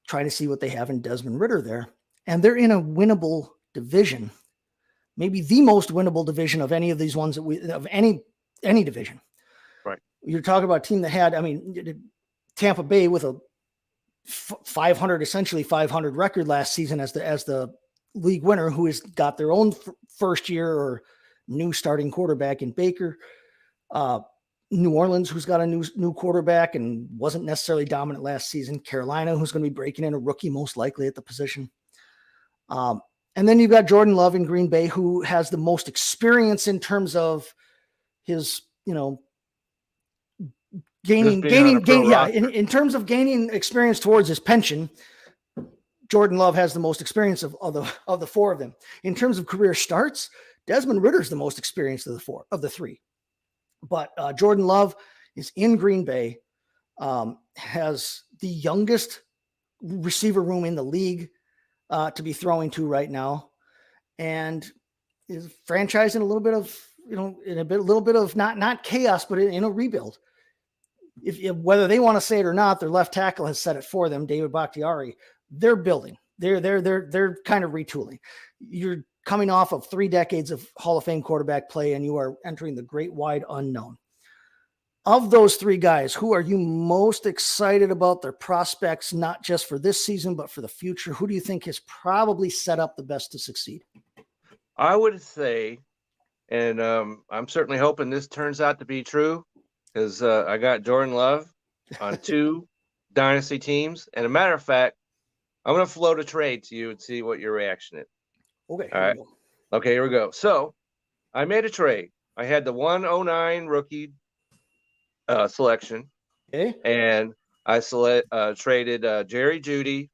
trying to see what they have in Desmond Ridder there. And they're in a winnable division, maybe the most winnable division of any of these ones of any division. Right. You're talking about a team that had, Tampa Bay with a 500 record last season as the league winner, who has got their own first year or new starting quarterback in Baker. New Orleans, who's got a new quarterback and wasn't necessarily dominant last season. Carolina, who's going to be breaking in a rookie most likely at the position. And then you've got Jordan Love in Green Bay, who has the most experience in terms of his, in terms of gaining experience towards his pension. Jordan Love has the most experience of the four of them. In terms of career starts, Desmond Ridder's the most experienced of the three. But Jordan Love is in Green Bay, has the youngest receiver room in the league to be throwing to right now, and is franchising a little bit of, little bit of not chaos, but in a rebuild. If whether they want to say it or not, their left tackle has said it for them, David Bakhtiari. They're building. They're kind of retooling. You're coming off of 3 decades of Hall of Fame quarterback play, and you are entering the great wide unknown. Of those three guys, who are you most excited about their prospects, not just for this season, but for the future? Who do you think has probably set up the best to succeed? I would say, And I'm certainly hoping this turns out to be true, because I got Jordan Love on 2 dynasty teams. And a matter of fact, I'm going to float a trade to you and see what your reaction is. Okay. All right. Okay, here we go. So I made a trade. I had the 109 rookie selection. Okay. And I traded Jerry Jeudy,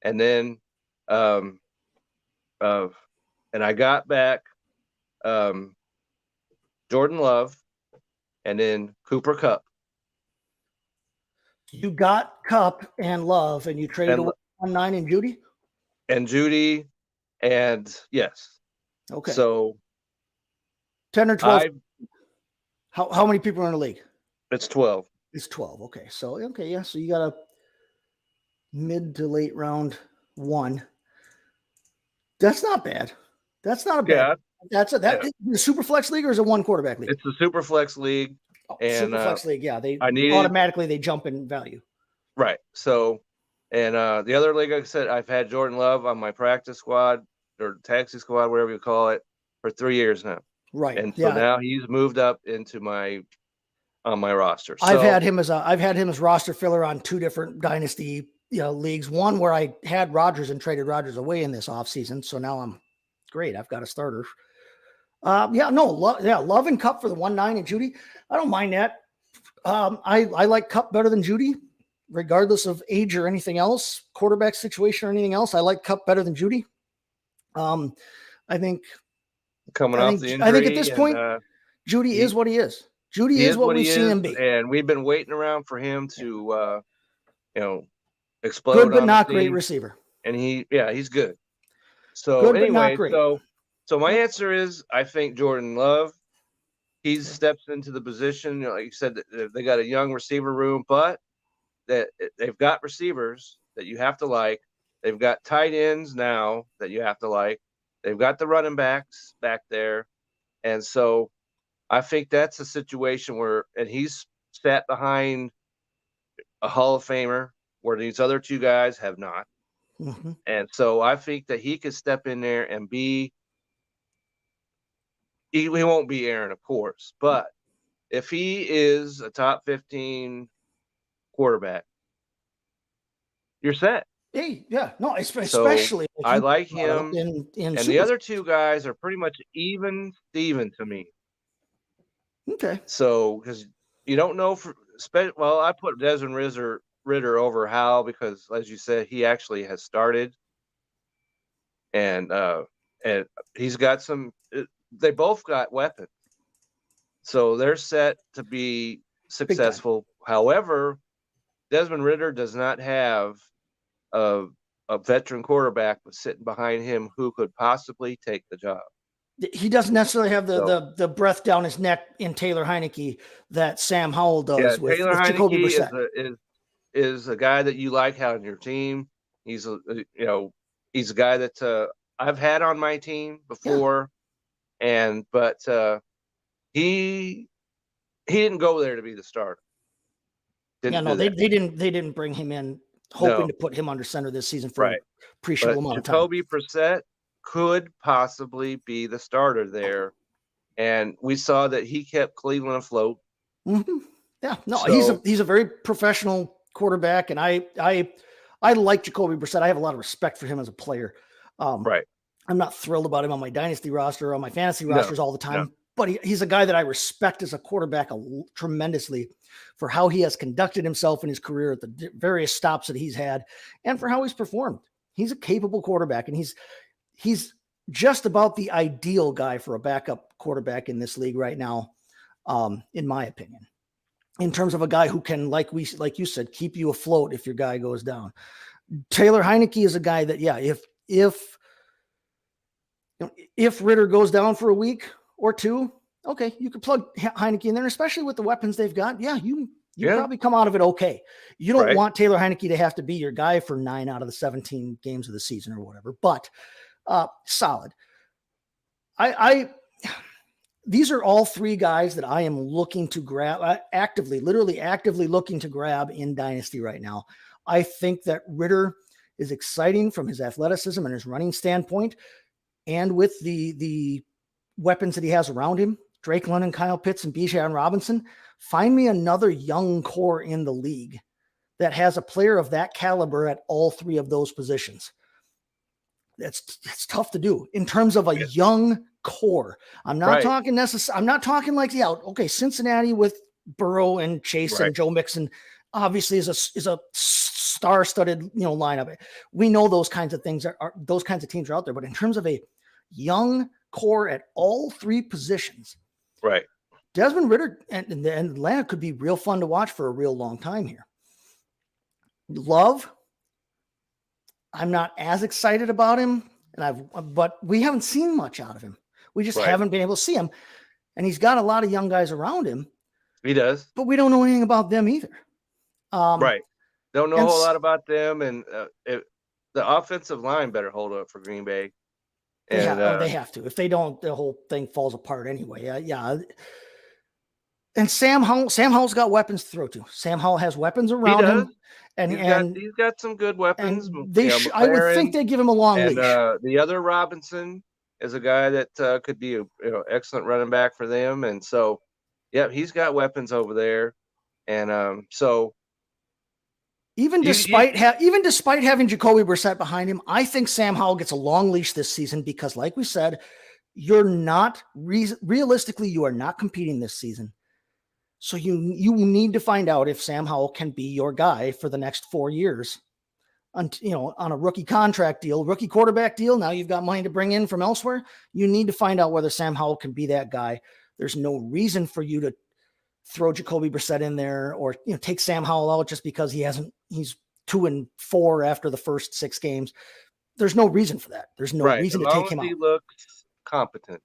and then and I got back Jordan Love, and then Cooper Kupp. You got Cup and Love, and you traded away 1-9 and Jeudy? And Jeudy, and yes. Okay. So 10 or 12. How many people are in the league? It's 12. It's 12. Okay. So, yeah. So you got a mid to late round 1. That's not bad. That's not a bad. Yeah. The super flex league, or is it 1 quarterback league? It's the super flex league. And super flex league. Yeah. They jump in value. Right. So, and the other league, like I said, I've had Jordan Love on my practice squad or taxi squad, whatever you call it, for 3 years now. Right. And so now he's moved up into my roster. So, I've had him as roster filler on 2 different dynasty leagues. One where I had Rodgers and traded Rodgers away in this offseason. So now I'm great. I've got a starter. Love and Cup for the 1-9 and Jeudy. I don't mind that. I like Cup better than Jeudy, regardless of age or anything else, quarterback situation or anything else. I like Cup better than Jeudy. I think off the injury, I think at this point, Jeudy is what he is. Jeudy is what we've seen him be. And we've been waiting around for him to, explode. Good but not great receiver. And he's good. So good, anyway, but not great. So my answer is, I think Jordan Love, he steps into the position. Like you said, they got a young receiver room, but that they've got receivers that you have to like. They've got tight ends now that you have to like. They've got the running backs back there. And so I think that's a situation where, and he's sat behind a Hall of Famer where these other 2 guys have not. Mm-hmm. And so I think that he could step in there and he won't be Aaron, of course, but if he is a top 15 quarterback, you're set. Hey, yeah, no, especially. So I like him, and the other 2 guys are pretty much even Steven to me. Okay. So because you don't know I put Desmond Ritter over Howell because, as you said, he actually has started, and he's got some. They both got weapons, so they're set to be successful. However, Desmond Ritter does not have a veteran quarterback sitting behind him who could possibly take the job. He doesn't necessarily have the breath down his neck in Taylor Heineke that Sam Howell does. Yeah, Taylor Heineke is a guy that you like on your team. He's a guy that I've had on my team before, but he didn't go there to be the starter. They didn't bring him in hoping to put him under center this season for an appreciable amount of time. Jacoby Brissett could possibly be the starter there, and we saw that he kept Cleveland afloat. Mm-hmm. Yeah, no, so, he's a very professional quarterback, and I like Jacoby Brissett. I have a lot of respect for him as a player. Right. I'm not thrilled about him on my dynasty roster or on my fantasy rosters all the time, but he's a guy that I respect as a quarterback tremendously for how he has conducted himself in his career at the various stops that he's had and for how he's performed. He's a capable quarterback, and he's just about the ideal guy for a backup quarterback in this league right now, in my opinion, in terms of a guy who can, like you said, keep you afloat if your guy goes down. Taylor Heineke is a guy that, if Ritter goes down for a week or 2, okay, you could plug Heineke in there, especially with the weapons they've got. Yeah, you probably come out of it okay. You don't want Taylor Heineke to have to be your guy for 9 out of the 17 games of the season or whatever, but solid. These are all 3 guys that I am looking to grab, literally actively looking to grab in Dynasty right now. I think that Ritter is exciting from his athleticism and his running standpoint, and with the weapons that he has around him, Drake London, Kyle Pitts, and Bijan Robinson, find me another young core in the league that has a player of that caliber at all three of those positions. It's tough to do in terms of a young core. I'm not talking I'm not talking like Cincinnati with Burrow and Chase and Joe Mixon obviously is a star-studded, lineup. We know those kinds of things those kinds of teams are out there, but in terms of a young core at all three positions, right? Desmond Ridder and Atlanta could be real fun to watch for a real long time here. Love, I'm not as excited about him, but we haven't seen much out of him. We just haven't been able to see him, and he's got a lot of young guys around him. He does, but we don't know anything about them either. Right? Don't know a whole lot about them, and the offensive line better hold up for Green Bay. And they have to. If they don't, the whole thing falls apart anyway. And Sam Howell's got weapons to throw to. Sam Howell has weapons around him, and he's got some good weapons. I would think they give him a long leash. The other Robinson is a guy that could be excellent running back for them, and so he's got weapons over there, and so. Even despite having Jacoby Brissett behind him, I think Sam Howell gets a long leash this season because, like we said, you're not realistically you are not competing this season. So you need to find out if Sam Howell can be your guy for the next 4 years, on a rookie contract deal, rookie quarterback deal. Now you've got money to bring in from elsewhere. You need to find out whether Sam Howell can be that guy. There's no reason for you to throw Jacoby Brissett in there or take Sam Howell out just because he's 2-4 after the first 6 games. There's no reason for that. There's no reason to take him out. He looks competent.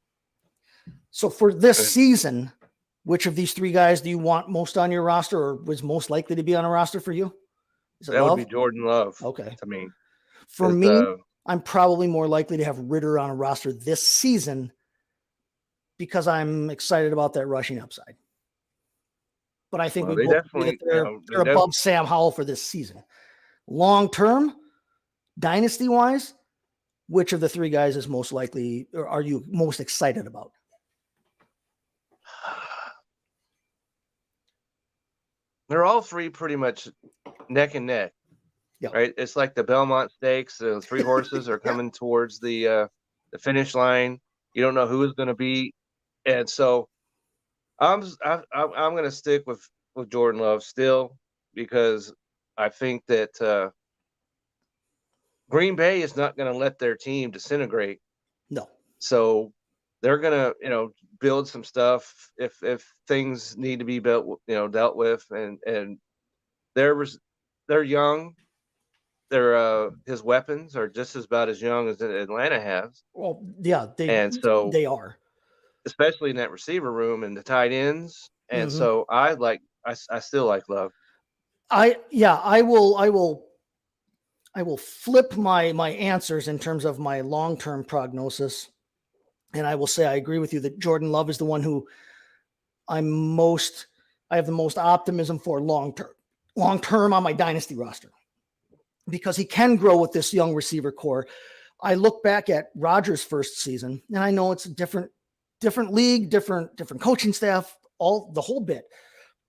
So for this season, which of these 3 guys do you want most on your roster or was most likely to be on a roster for you? That would be Jordan Love. Okay. To me. For me, I'm probably more likely to have Ridder on a roster this season because I'm excited about that rushing upside. But I think they're above Sam Howell for this season. Long term, dynasty wise, which of the 3 guys is most likely or are you most excited about? They're all 3 pretty much neck and neck. Right? It's like the Belmont Stakes. 3 horses are coming towards the finish line. You don't know who is going to be, and so I'm going to stick with Jordan Love still because I think that Green Bay is not going to let their team disintegrate. No. So they're going to build some stuff if things need to be built dealt with, and they're young. His weapons are just about as young as Atlanta has. Well, yeah, they are. Especially in that receiver room and the tight ends. And so I still like Love. I will flip my answers in terms of my long-term prognosis. And I will say, I agree with you that Jordan Love is the one who I have the most optimism for long-term on my dynasty roster because he can grow with this young receiver core. I look back at Rodgers' first season and I know it's a different league, different coaching staff, the whole bit.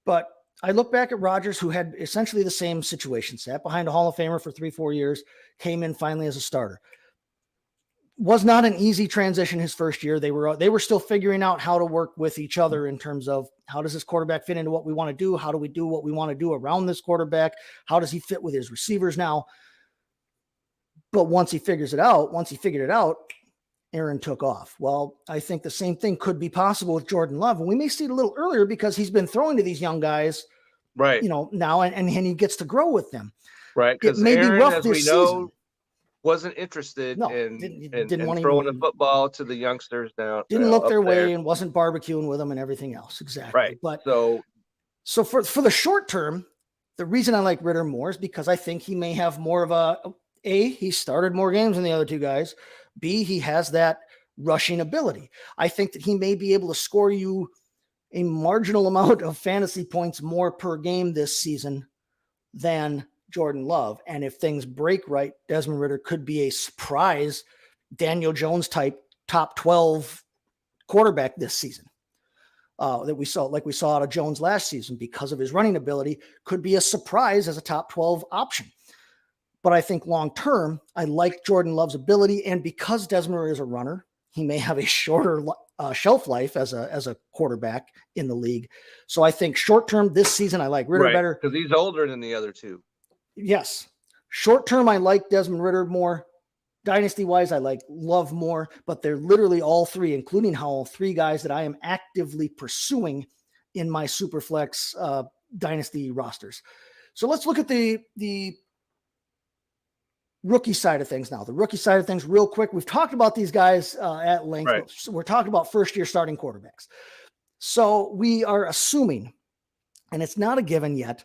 But I look back at Rodgers, who had essentially the same situation, sat behind a Hall of Famer for 3-4 years, came in finally as a starter. Was not an easy transition his first year. They were still figuring out how to work with each other in terms of how does this quarterback fit into what we want to do? How do we do what we want to do around this quarterback? How does he fit with his receivers now? But once he figured it out, Aaron took off. Well, I think the same thing could be possible with Jordan Love. And we may see it a little earlier because he's been throwing to these young guys, right? Now and he gets to grow with them. Right. Because Aaron, as we know, wasn't interested in want throwing the football to the youngsters down. Didn't look their way and wasn't barbecuing with them and everything else. Exactly. Right. But so for the short term, the reason I like Ridder more is because I think he may have more of he started more games than the other 2 guys. B, he has that rushing ability. I think that he may be able to score you a marginal amount of fantasy points more per game this season than Jordan Love. And if things break right, Desmond Ridder could be a surprise Daniel Jones type top 12 quarterback this season that we saw, like we saw out of Jones last season, because of his running ability, could be a surprise as a top 12 option. But I think long-term, I like Jordan Love's ability. And because Desmond Ridder is a runner, he may have a shorter shelf life as a quarterback in the league. So I think short-term this season, I like Ridder better. Because he's older than the other two. Yes. Short-term, I like Desmond Ridder more. Dynasty-wise, I like Love more. But they're literally all three, including Howell, three guys that I am actively pursuing in my Superflex Dynasty rosters. So let's look at the rookie side of things now. The rookie side of things real quick. We've talked about these guys at length. Right. So we're talking about first-year starting quarterbacks. So we are assuming, and it's not a given yet,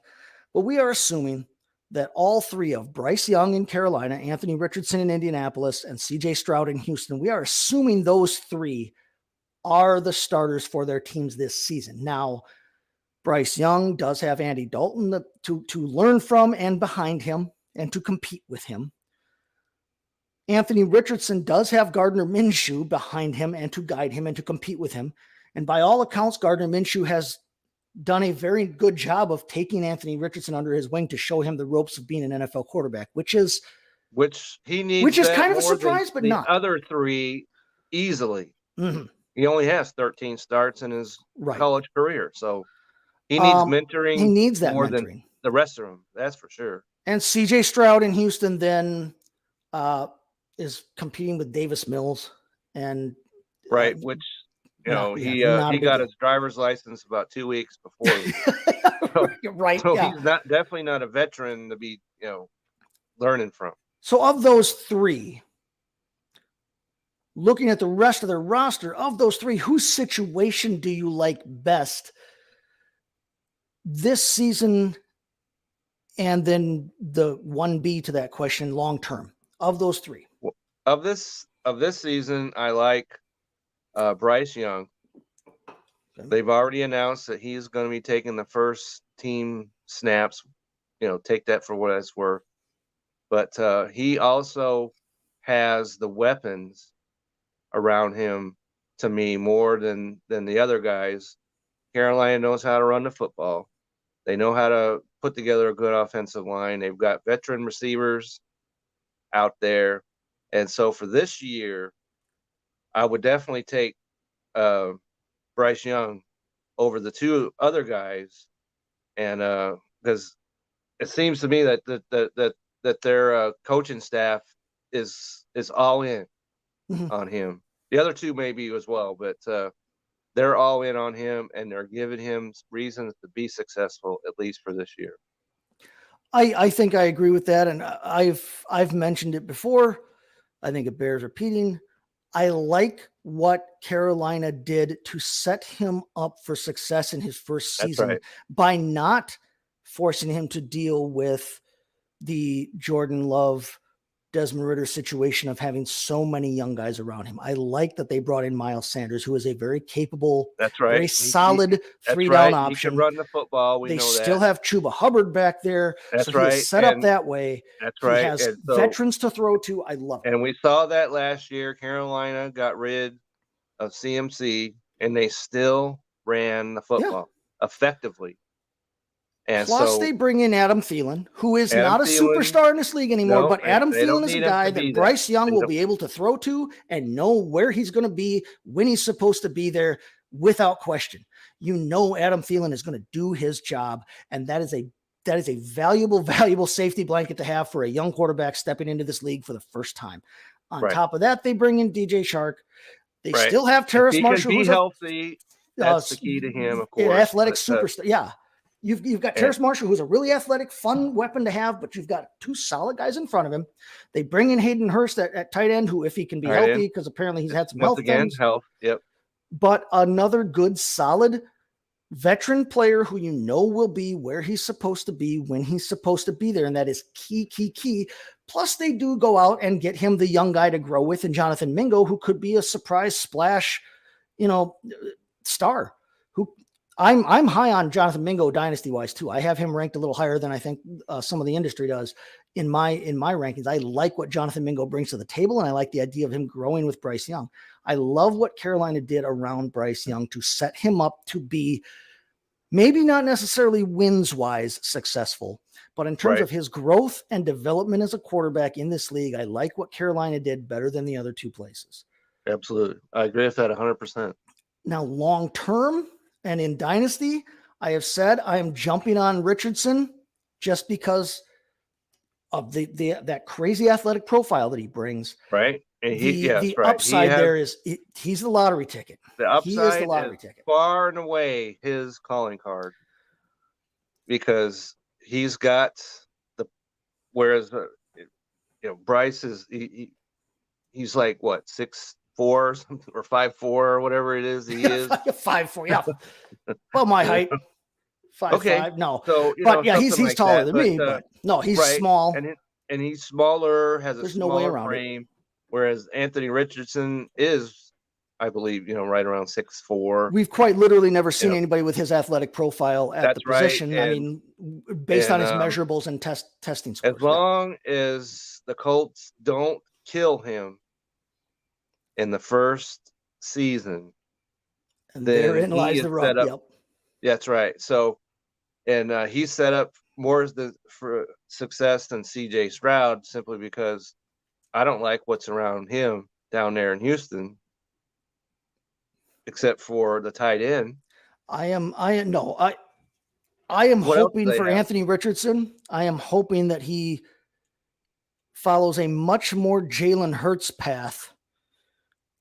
but we are assuming that all three of Bryce Young in Carolina, Anthony Richardson in Indianapolis, and CJ Stroud in Houston, we are assuming those three are the starters for their teams this season. Now, Bryce Young does have Andy Dalton to learn from and behind him and to compete with him. Anthony Richardson does have Gardner Minshew behind him and to guide him and to compete with him. And by all accounts, Gardner Minshew has done a very good job of taking Anthony Richardson under his wing to show him the ropes of being an NFL quarterback, which is kind of a surprise, but not other three easily. Mm-hmm. He only has 13 starts in his college career. So he needs mentoring. He needs that more mentoring than the rest of them. That's for sure. And CJ Stroud in Houston then is competing with Davis Mills and which he got his driver's license about 2 weeks before. So he's definitely not a veteran to be learning from. So of those three, looking at the rest of their roster, of those three, whose situation do you like best this season? And then the 1B to that question, long term, of those three. Of this season, I like Bryce Young. Okay. They've already announced that he's going to be taking the first team snaps. Take that for what it's worth. But he also has the weapons around him, to me, more than the other guys. Carolina knows how to run the football. They know how to put together a good offensive line. They've got veteran receivers out there. And so for this year, I would definitely take Bryce Young over the two other guys. And because it seems to me that their coaching staff is all in on him. The other two maybe as well, but they're all in on him, and they're giving him reasons to be successful, at least for this year. I think I agree with that, and I've mentioned it before. I think it bears repeating. I like what Carolina did to set him up for success in his first season by not forcing him to deal with the Jordan Love, Desmond Ridder situation of having so many young guys around him. I like that they brought in Miles Sanders, who is a very capable, very solid three-down option. He can run the football. They still have Chuba Hubbard back there. That's so he's set up that way. That's right. He has veterans to throw to. I love it. And we saw that last year. Carolina got rid of CMC, and they still ran the football effectively. And plus, they bring in Adam Thielen, who is not a superstar in this league anymore, but Adam Thielen is a guy that Bryce Young will be able to throw to and know where he's going to be when he's supposed to be there without question. Adam Thielen is going to do his job, and that is a valuable safety blanket to have for a young quarterback stepping into this league for the first time. On top of that, they bring in DJ Chark. They still have Terrace Marshall, who's healthy. That's the key to him, of course. Athletic superstar. Yeah. You've got Terrace Marshall, who's a really athletic, fun weapon to have, but you've got two solid guys in front of him. They bring in Hayden Hurst at tight end, who, if he can be healthy, because apparently he's had some health things. Yep. But another good, solid veteran player who will be where he's supposed to be when he's supposed to be there, and that is key. Plus, they do go out and get him the young guy to grow with, and Jonathan Mingo, who could be a surprise splash, star. Who I'm high on Jonathan Mingo dynasty wise too. I have him ranked a little higher than I think some of the industry does in my rankings. I like what Jonathan Mingo brings to the table, and I like the idea of him growing with Bryce Young. I love what Carolina did around Bryce Young to set him up to be maybe not necessarily wins wise successful, but in terms of his growth and development as a quarterback in this league, I like what Carolina did better than the other two places. Absolutely. I agree with that 100%. Now, long term and in dynasty, I have said I am jumping on Richardson just because of that crazy athletic profile that he brings. Right. And the upside there is he's the lottery ticket. The upside he is the lottery ticket. Far and away his calling card, because he's got whereas Bryce is he's like what 6'4" or something, or 5'4" or whatever it is he is. 5'4", yeah. Well, my height. 5'5". No, so but yeah, he's like taller that, than me. But no, he's small, and he's smaller. Has There's a no way smaller around frame. Whereas Anthony Richardson is, I believe, right around 6'4". We've quite literally never seen anybody with his athletic profile at the position. Right. I mean, based on his measurables and testing scores. As long as the Colts don't kill him in the first season, and then therein lies the rub. Yep. That's right. So, and he's set up more for success than C.J. Stroud, simply because I don't like what's around him down there in Houston, except for the tight end. I am hoping for Anthony Richardson. I am hoping that he follows a much more Jalen Hurts path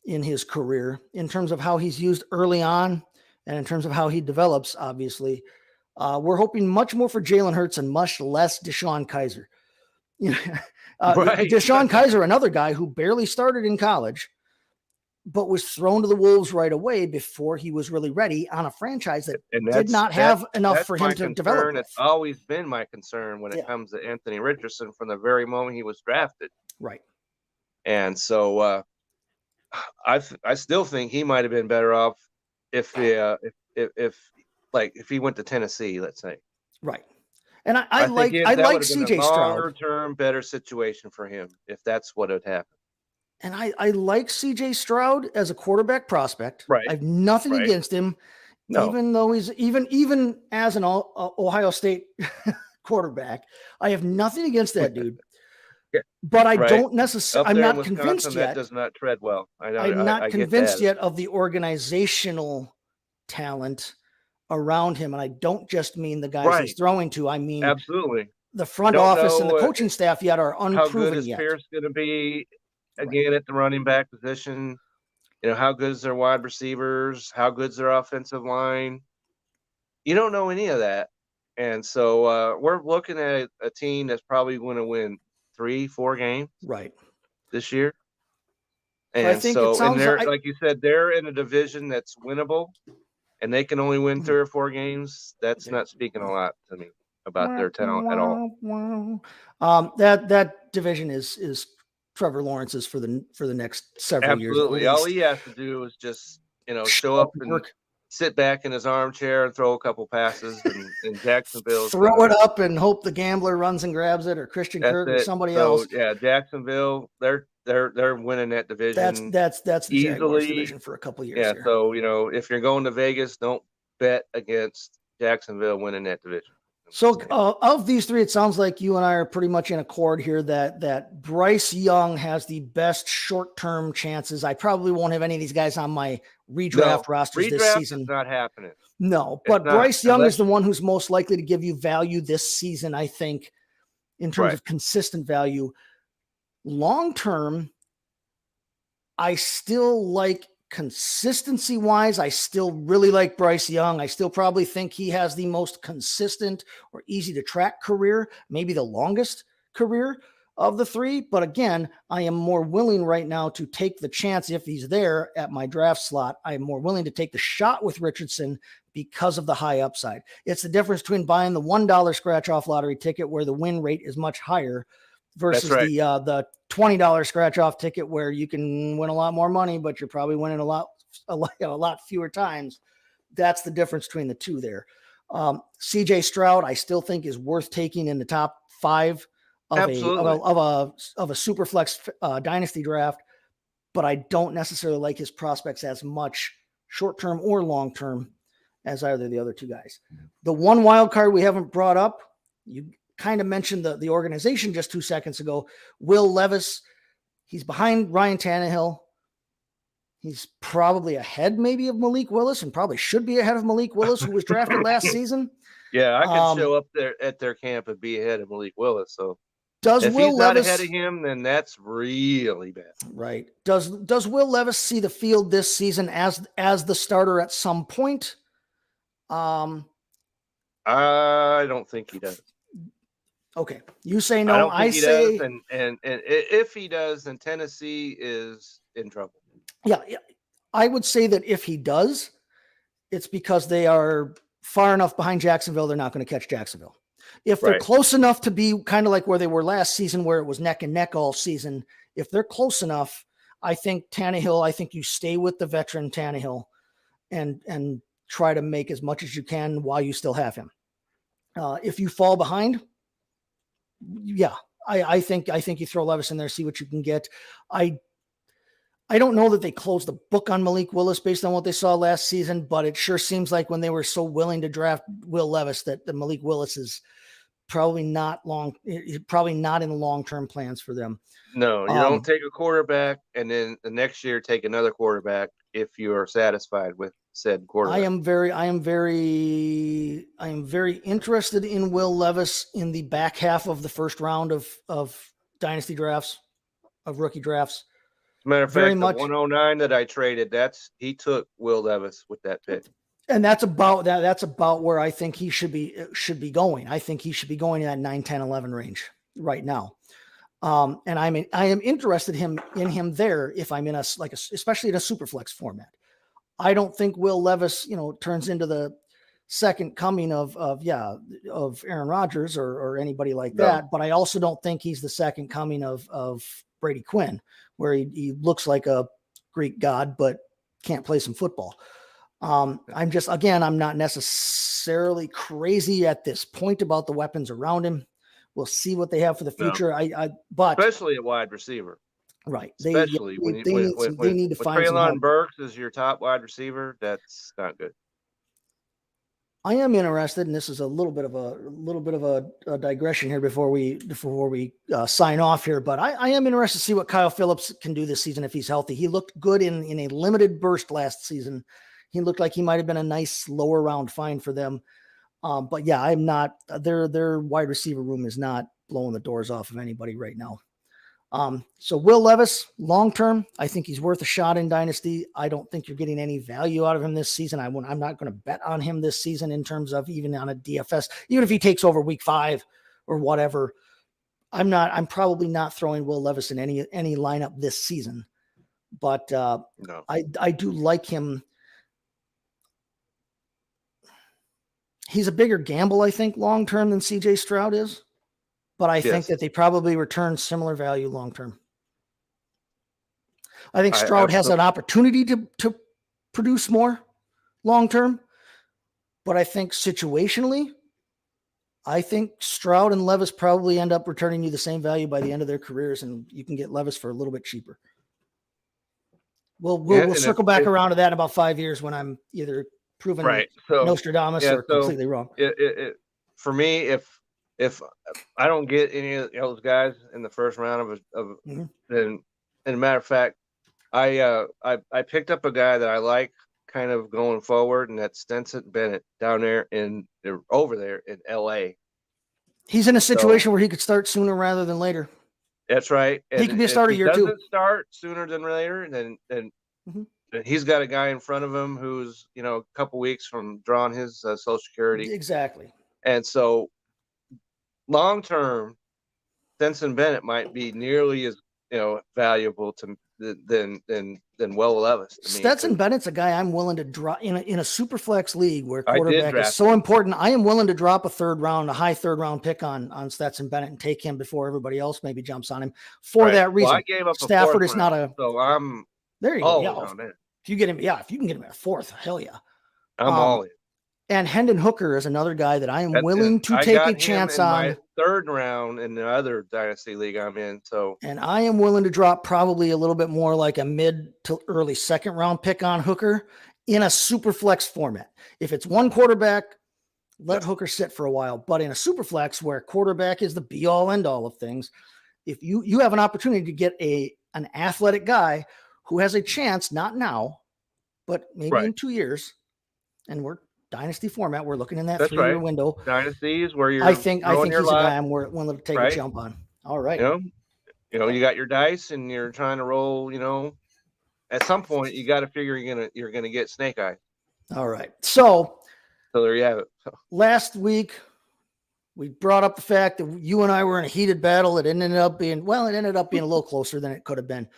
in his career in terms of how he's used early on and in terms of how he develops, obviously. We're hoping much more for Jalen Hurts and much less DeShone Kizer. DeShone Kizer, another guy who barely started in college, but was thrown to the wolves right away before he was really ready on a franchise that did not have enough for him to develop. It's always been my concern when it comes to Anthony Richardson from the very moment he was drafted. Right. And so I still think he might have been better off if he went to Tennessee, let's say. Right. And I like CJ Stroud. Longer term, better situation for him if that's what had happened. And I like CJ Stroud as a quarterback prospect. Right. I have nothing against him, even though he's even as an Ohio State quarterback. I have nothing against that dude. But I don't necessarily. I'm not convinced yet. That does not tread well. I'm not convinced yet of the organizational talent around him, and I don't just mean the guys he's throwing to. I mean, absolutely, the front office and the coaching staff yet are unproven. How good is Pierce going to be again at the running back position? How good is their wide receivers? How good is their offensive line? You don't know any of that, and so we're looking at a team that's probably going to win 3-4 games this year. And I think like you said, they're in a division that's winnable, and they can only win 3 or 4 games. That's not speaking a lot to me about their talent at all. That division is Trevor Lawrence's for the next several years. Absolutely. All he has to do is just show up and sit back in his armchair and throw a couple passes, and Jacksonville throw it up and hope the gambler runs and grabs it, or Christian Kirk or somebody else. Yeah, Jacksonville, they're winning that division. That's the Jaguars division for a couple of years. Yeah, here. So if you're going to Vegas, don't bet against Jacksonville winning that division. So of these three, it sounds like you and I are pretty much in accord here that Bryce Young has the best short-term chances. I probably won't have any of these guys on my redraft rosters this season. Is not happening. No, but Bryce Young is the one who's most likely to give you value this season, I think, in terms of consistent value. Long-term, I still like consistency wise, I still really like Bryce Young. I still probably think he has the most consistent or easy to track career, maybe the longest career of the three. But again, I am more willing right now to take the chance if he's there at my draft slot. I'm more willing to take the shot with Richardson because of the high upside. It's the difference between buying the $1 scratch off lottery ticket where the win rate is much higher versus the $20 scratch off ticket where you can win a lot more money, but you're probably winning a lot fewer times. That's the difference between the two there. CJ Stroud, I still think is worth taking in the top 5 of a super flex dynasty draft, but I don't necessarily like his prospects as much short-term or long-term as either of the other two guys. The one wild card we haven't brought up, you kind of mentioned the organization just 2 seconds ago. Will Levis, he's behind Ryan Tannehill. He's probably ahead maybe of Malik Willis, and probably should be ahead of Malik Willis, who was drafted last season. Yeah, I could show up there at their camp and be ahead of Malik Willis. So if he's not ahead of him, then that's really bad. Right. Does Will Levis see the field this season as the starter at some point? I don't think he does. Okay. You say no. I say does, and if he does, then Tennessee is in trouble. Yeah. I would say that if he does, it's because they are far enough behind Jacksonville, they're not going to catch Jacksonville. If they're close enough to be kind of like where they were last season, where it was neck and neck all season, if they're close enough, I think you stay with the veteran Tannehill and try to make as much as you can while you still have him. If you fall behind, yeah, I think you throw Levis in there, see what you can get. I don't know that they closed the book on Malik Willis based on what they saw last season, but it sure seems like when they were so willing to draft Will Levis that the Malik Willis is probably not in the long-term plans for them. No, you don't take a quarterback and then the next year take another quarterback if you are satisfied with said quarterback. I am very interested in Will Levis in the back half of the first round of dynasty drafts, of rookie drafts. As a matter of fact, the 109 that I traded, he took Will Levis with that pick. And that's about where I think he should be going. I think he should be going in that 9, 10, 11 range right now. And I am interested in him there if I'm in especially in a super flex format. I don't think Will Levis, turns into the second coming of Aaron Rodgers or anybody like that. But I also don't think he's the second coming of Brady Quinn, where he looks like a Greek god, but can't play some football. I'm not necessarily crazy at this point about the weapons around him. We'll see what they have for the future. But especially at wide receiver, right? They need to find Treylon Burks as your top wide receiver. That's not good. I am interested, and this is a little bit of a digression here before we sign off here. But I am interested to see what Kyle Phillips can do this season if he's healthy. He looked good in a limited burst last season. He looked like he might have been a nice lower round find for them. But yeah, I'm not. Their wide receiver room is not blowing the doors off of anybody right now. So Will Levis, long term, I think he's worth a shot in Dynasty. I don't think you're getting any value out of him this season. I'm not going to bet on him this season in terms of even on a DFS, even if he takes over week 5 or whatever. I'm probably not throwing Will Levis in any lineup this season, but no. I do like him. He's a bigger gamble, I think, long term than CJ Stroud is. But I think that they probably return similar value long term. I think Stroud has an opportunity to produce more long term. But I think situationally, I think Stroud and Levis probably end up returning you the same value by the end of their careers, and you can get Levis for a little bit cheaper. We'll circle back around to that in about 5 years when I'm either proven Nostradamus or completely wrong. For me, if I don't get any of those guys in the first round then, as a matter of fact, I picked up a guy that I like kind of going forward, and that's Stetson Bennett down there over there in LA. He's in a situation where he could start sooner rather than later. That's right. And he can be a starter year 2. Doesn't start sooner than later, then he's got a guy in front of him who's a couple weeks from drawing his Social Security. Exactly. And so, long term, Stetson Bennett might be nearly as valuable than Will Levis. Stetson Bennett's a guy I'm willing to drop in a super flex league where quarterback is so important. I am willing to drop a high third round pick on Stetson Bennett and take him before everybody else maybe jumps on him for that reason. Well, I gave up Stafford is not a. So I'm there. You go. Yeah, if you can get him at a 4th, hell yeah. I'm all in. And Hendon Hooker is another guy that I am That's willing it. to I take got a him chance in on. my third round in the other dynasty league I'm in. So, and I am willing to drop probably a little bit more like a mid to early second round pick on Hooker in a super flex format. If it's one quarterback, let Hooker sit for a while. But in a super flex where quarterback is the be all end all of things, if you have an opportunity to get an athletic guy who has a chance, not now, but maybe in 2 years, and we're dynasty format, we're looking in that that's 3-year right. window. Dynasty is where you're I think he's your a lot, guy I'm willing to take a jump on. All right. You know, you got your dice and you're trying to roll, at some point you got to figure you're gonna get snake eye. All right. So there you have it. Last week we brought up the fact that you and I were in a heated battle. It ended up being a little closer than it could have been.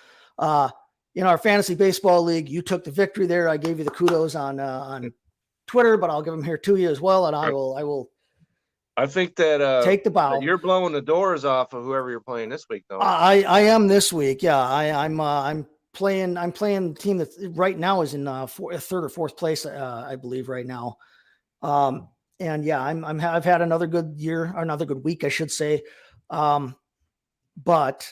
In our fantasy baseball league, you took the victory there. I gave you the kudos on Twitter, but I'll give them here to you as well. And I will. I think that take the bow. You're blowing the doors off of whoever you're playing this week, though. I am this week. Yeah, I'm playing. I'm playing the team that right now is in third or fourth place, I believe, right now. And yeah, I've had another good year, or another good week, I should say. But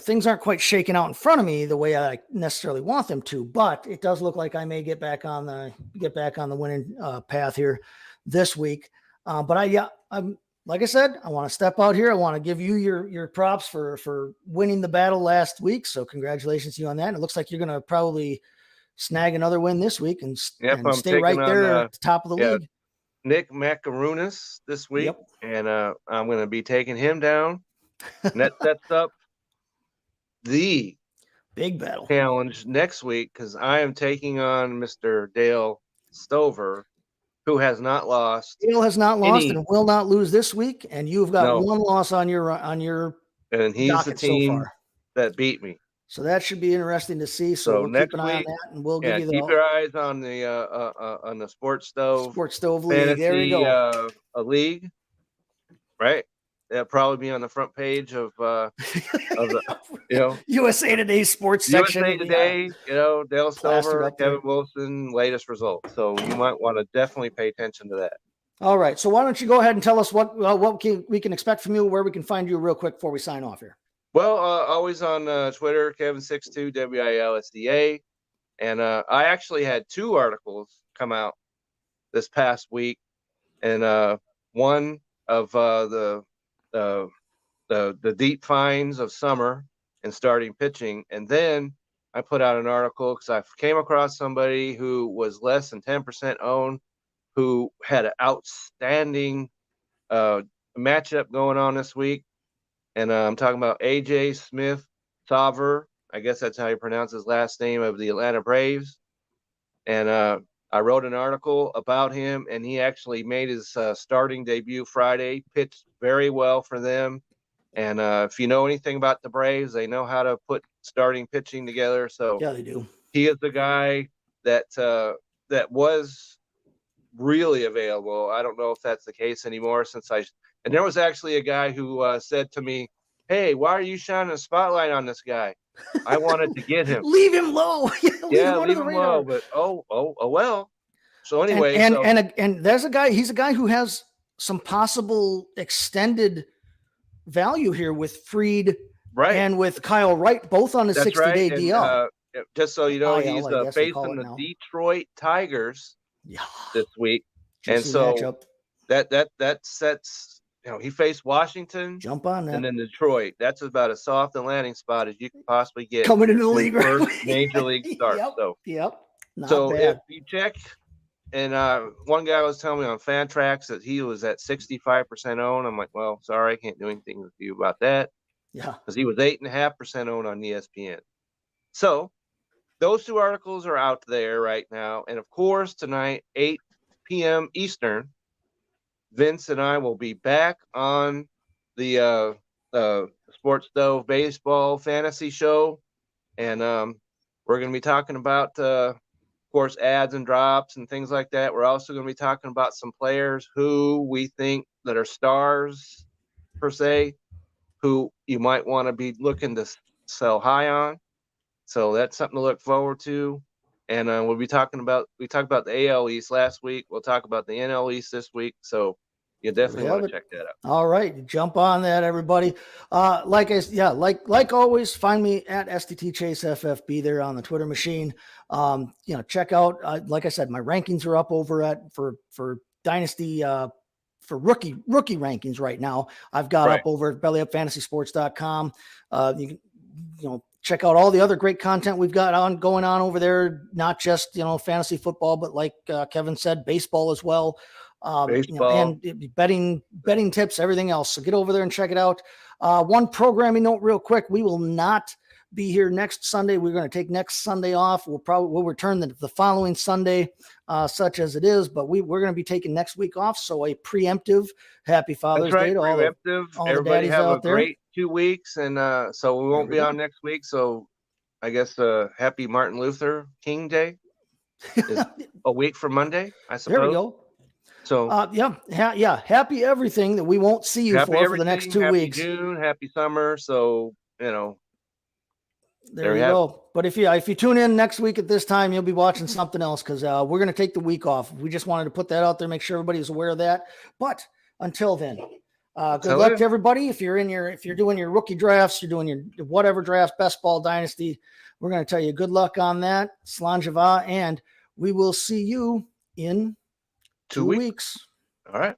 things aren't quite shaking out in front of me the way I necessarily want them to. But it does look like I may get back on the winning path here this week. But I'm like I said, I want to step out here. I want to give you your props for winning the battle last week. So congratulations to you on that. And it looks like you're going to probably snag another win this week and stay right there at the top of the league. Nick Macaronis this week. Yep. And I'm going to be taking him down. And that sets up the big battle challenge next week, because I am taking on Mr. Dale Stover, who has not lost. Dale has not lost and will not lose this week. And you've got one loss on your and he's the team that beat me. So that should be interesting to see. So we'll keep an eye on that, and we'll give you keep your eyes on the Sports Stove League. There you go. A league, right? That'll probably be on the front page of the USA Today sports section. USA Today, Dale Stover, Kevin Wilson, latest results. So you might want to definitely pay attention to that. All right. So why don't you go ahead and tell us what we can expect from you, where we can find you real quick before we sign off here. Well, always on Twitter, Kevin62 WILSDA, and I actually had 2 articles come out this past week, and one of the deep finds of summer and starting pitching, and then I put out an article because I came across somebody who was less than 10% owned, who had an outstanding matchup going on this week. And I'm talking about AJ Smith Sauver. I guess that's how you pronounce his last name, of the Atlanta Braves. And I wrote an article about him, and he actually made his starting debut Friday, pitched very well for them. And if you know anything about the Braves, they know how to put starting pitching together. So yeah, they do. He is the guy that was really available. I don't know if that's the case anymore and there was actually a guy who said to me, "Hey, why are you shining a spotlight on this guy? I wanted to get him." Leave him low. leave him low. But oh well. So anyway, and there's a guy. He's a guy who has some possible extended value here with Fried, right, and with Kyle Wright, both on the 60-day DL. Just so you know, he's facing the Detroit Tigers this week, and so matchup. that sets. He faced Washington, jump on that, and then Detroit. That's about as soft a landing spot as you could possibly get coming into the league. First major league start. Not bad. If you check, and one guy was telling me on Fantrax that he was at 65% owned. I'm like, well, sorry, I can't do anything with you about that. Yeah, because he was 8.5% owned on ESPN. So those 2 articles are out there right now, and of course tonight, 8 p.m. Eastern. Vince and I will be back on the Sports Stove Baseball Fantasy Show, and we're going to be talking about, of course, ads and drops and things like that. We're also going to be talking about some players who we think that are stars, per se, who you might want to be looking to sell high on. So that's something to look forward to. And we talked about the AL East last week. We'll talk about the NL East this week. So you definitely want to check that out. All right, jump on that, everybody. Like always, find me at STT Chase FFB there on the Twitter machine. Check out, like I said, my rankings are up over at for Dynasty for rookie rankings right now. I've got up over at bellyupfantasysports.com. You can check out all the other great content we've got going on over there. Not just fantasy football, but like Kevin said, baseball as well. And betting tips, everything else. So get over there and check it out. One programming note real quick. We will not be here next Sunday. We're going to take next Sunday off. We'll return the following Sunday, such as it is, but we're going to be taking next week off. So a preemptive happy Father's Day to all everybody the have a there. Great 2 weeks. And so we won't be on next week. So I guess happy Martin Luther King Day is a week from Monday, I suppose. There we go. So happy everything that we won't see you for the next 2 weeks. Happy June, happy summer. So there you go. But if you tune in next week at this time, you'll be watching something else because we're going to take the week off. We just wanted to put that out there, make sure everybody is aware of that. But until then, good luck to everybody. If you're doing your rookie drafts, you're doing your whatever drafts, best ball dynasty, we're going to tell you good luck on that. Slanjava, and we will see you in 2 weeks. All right.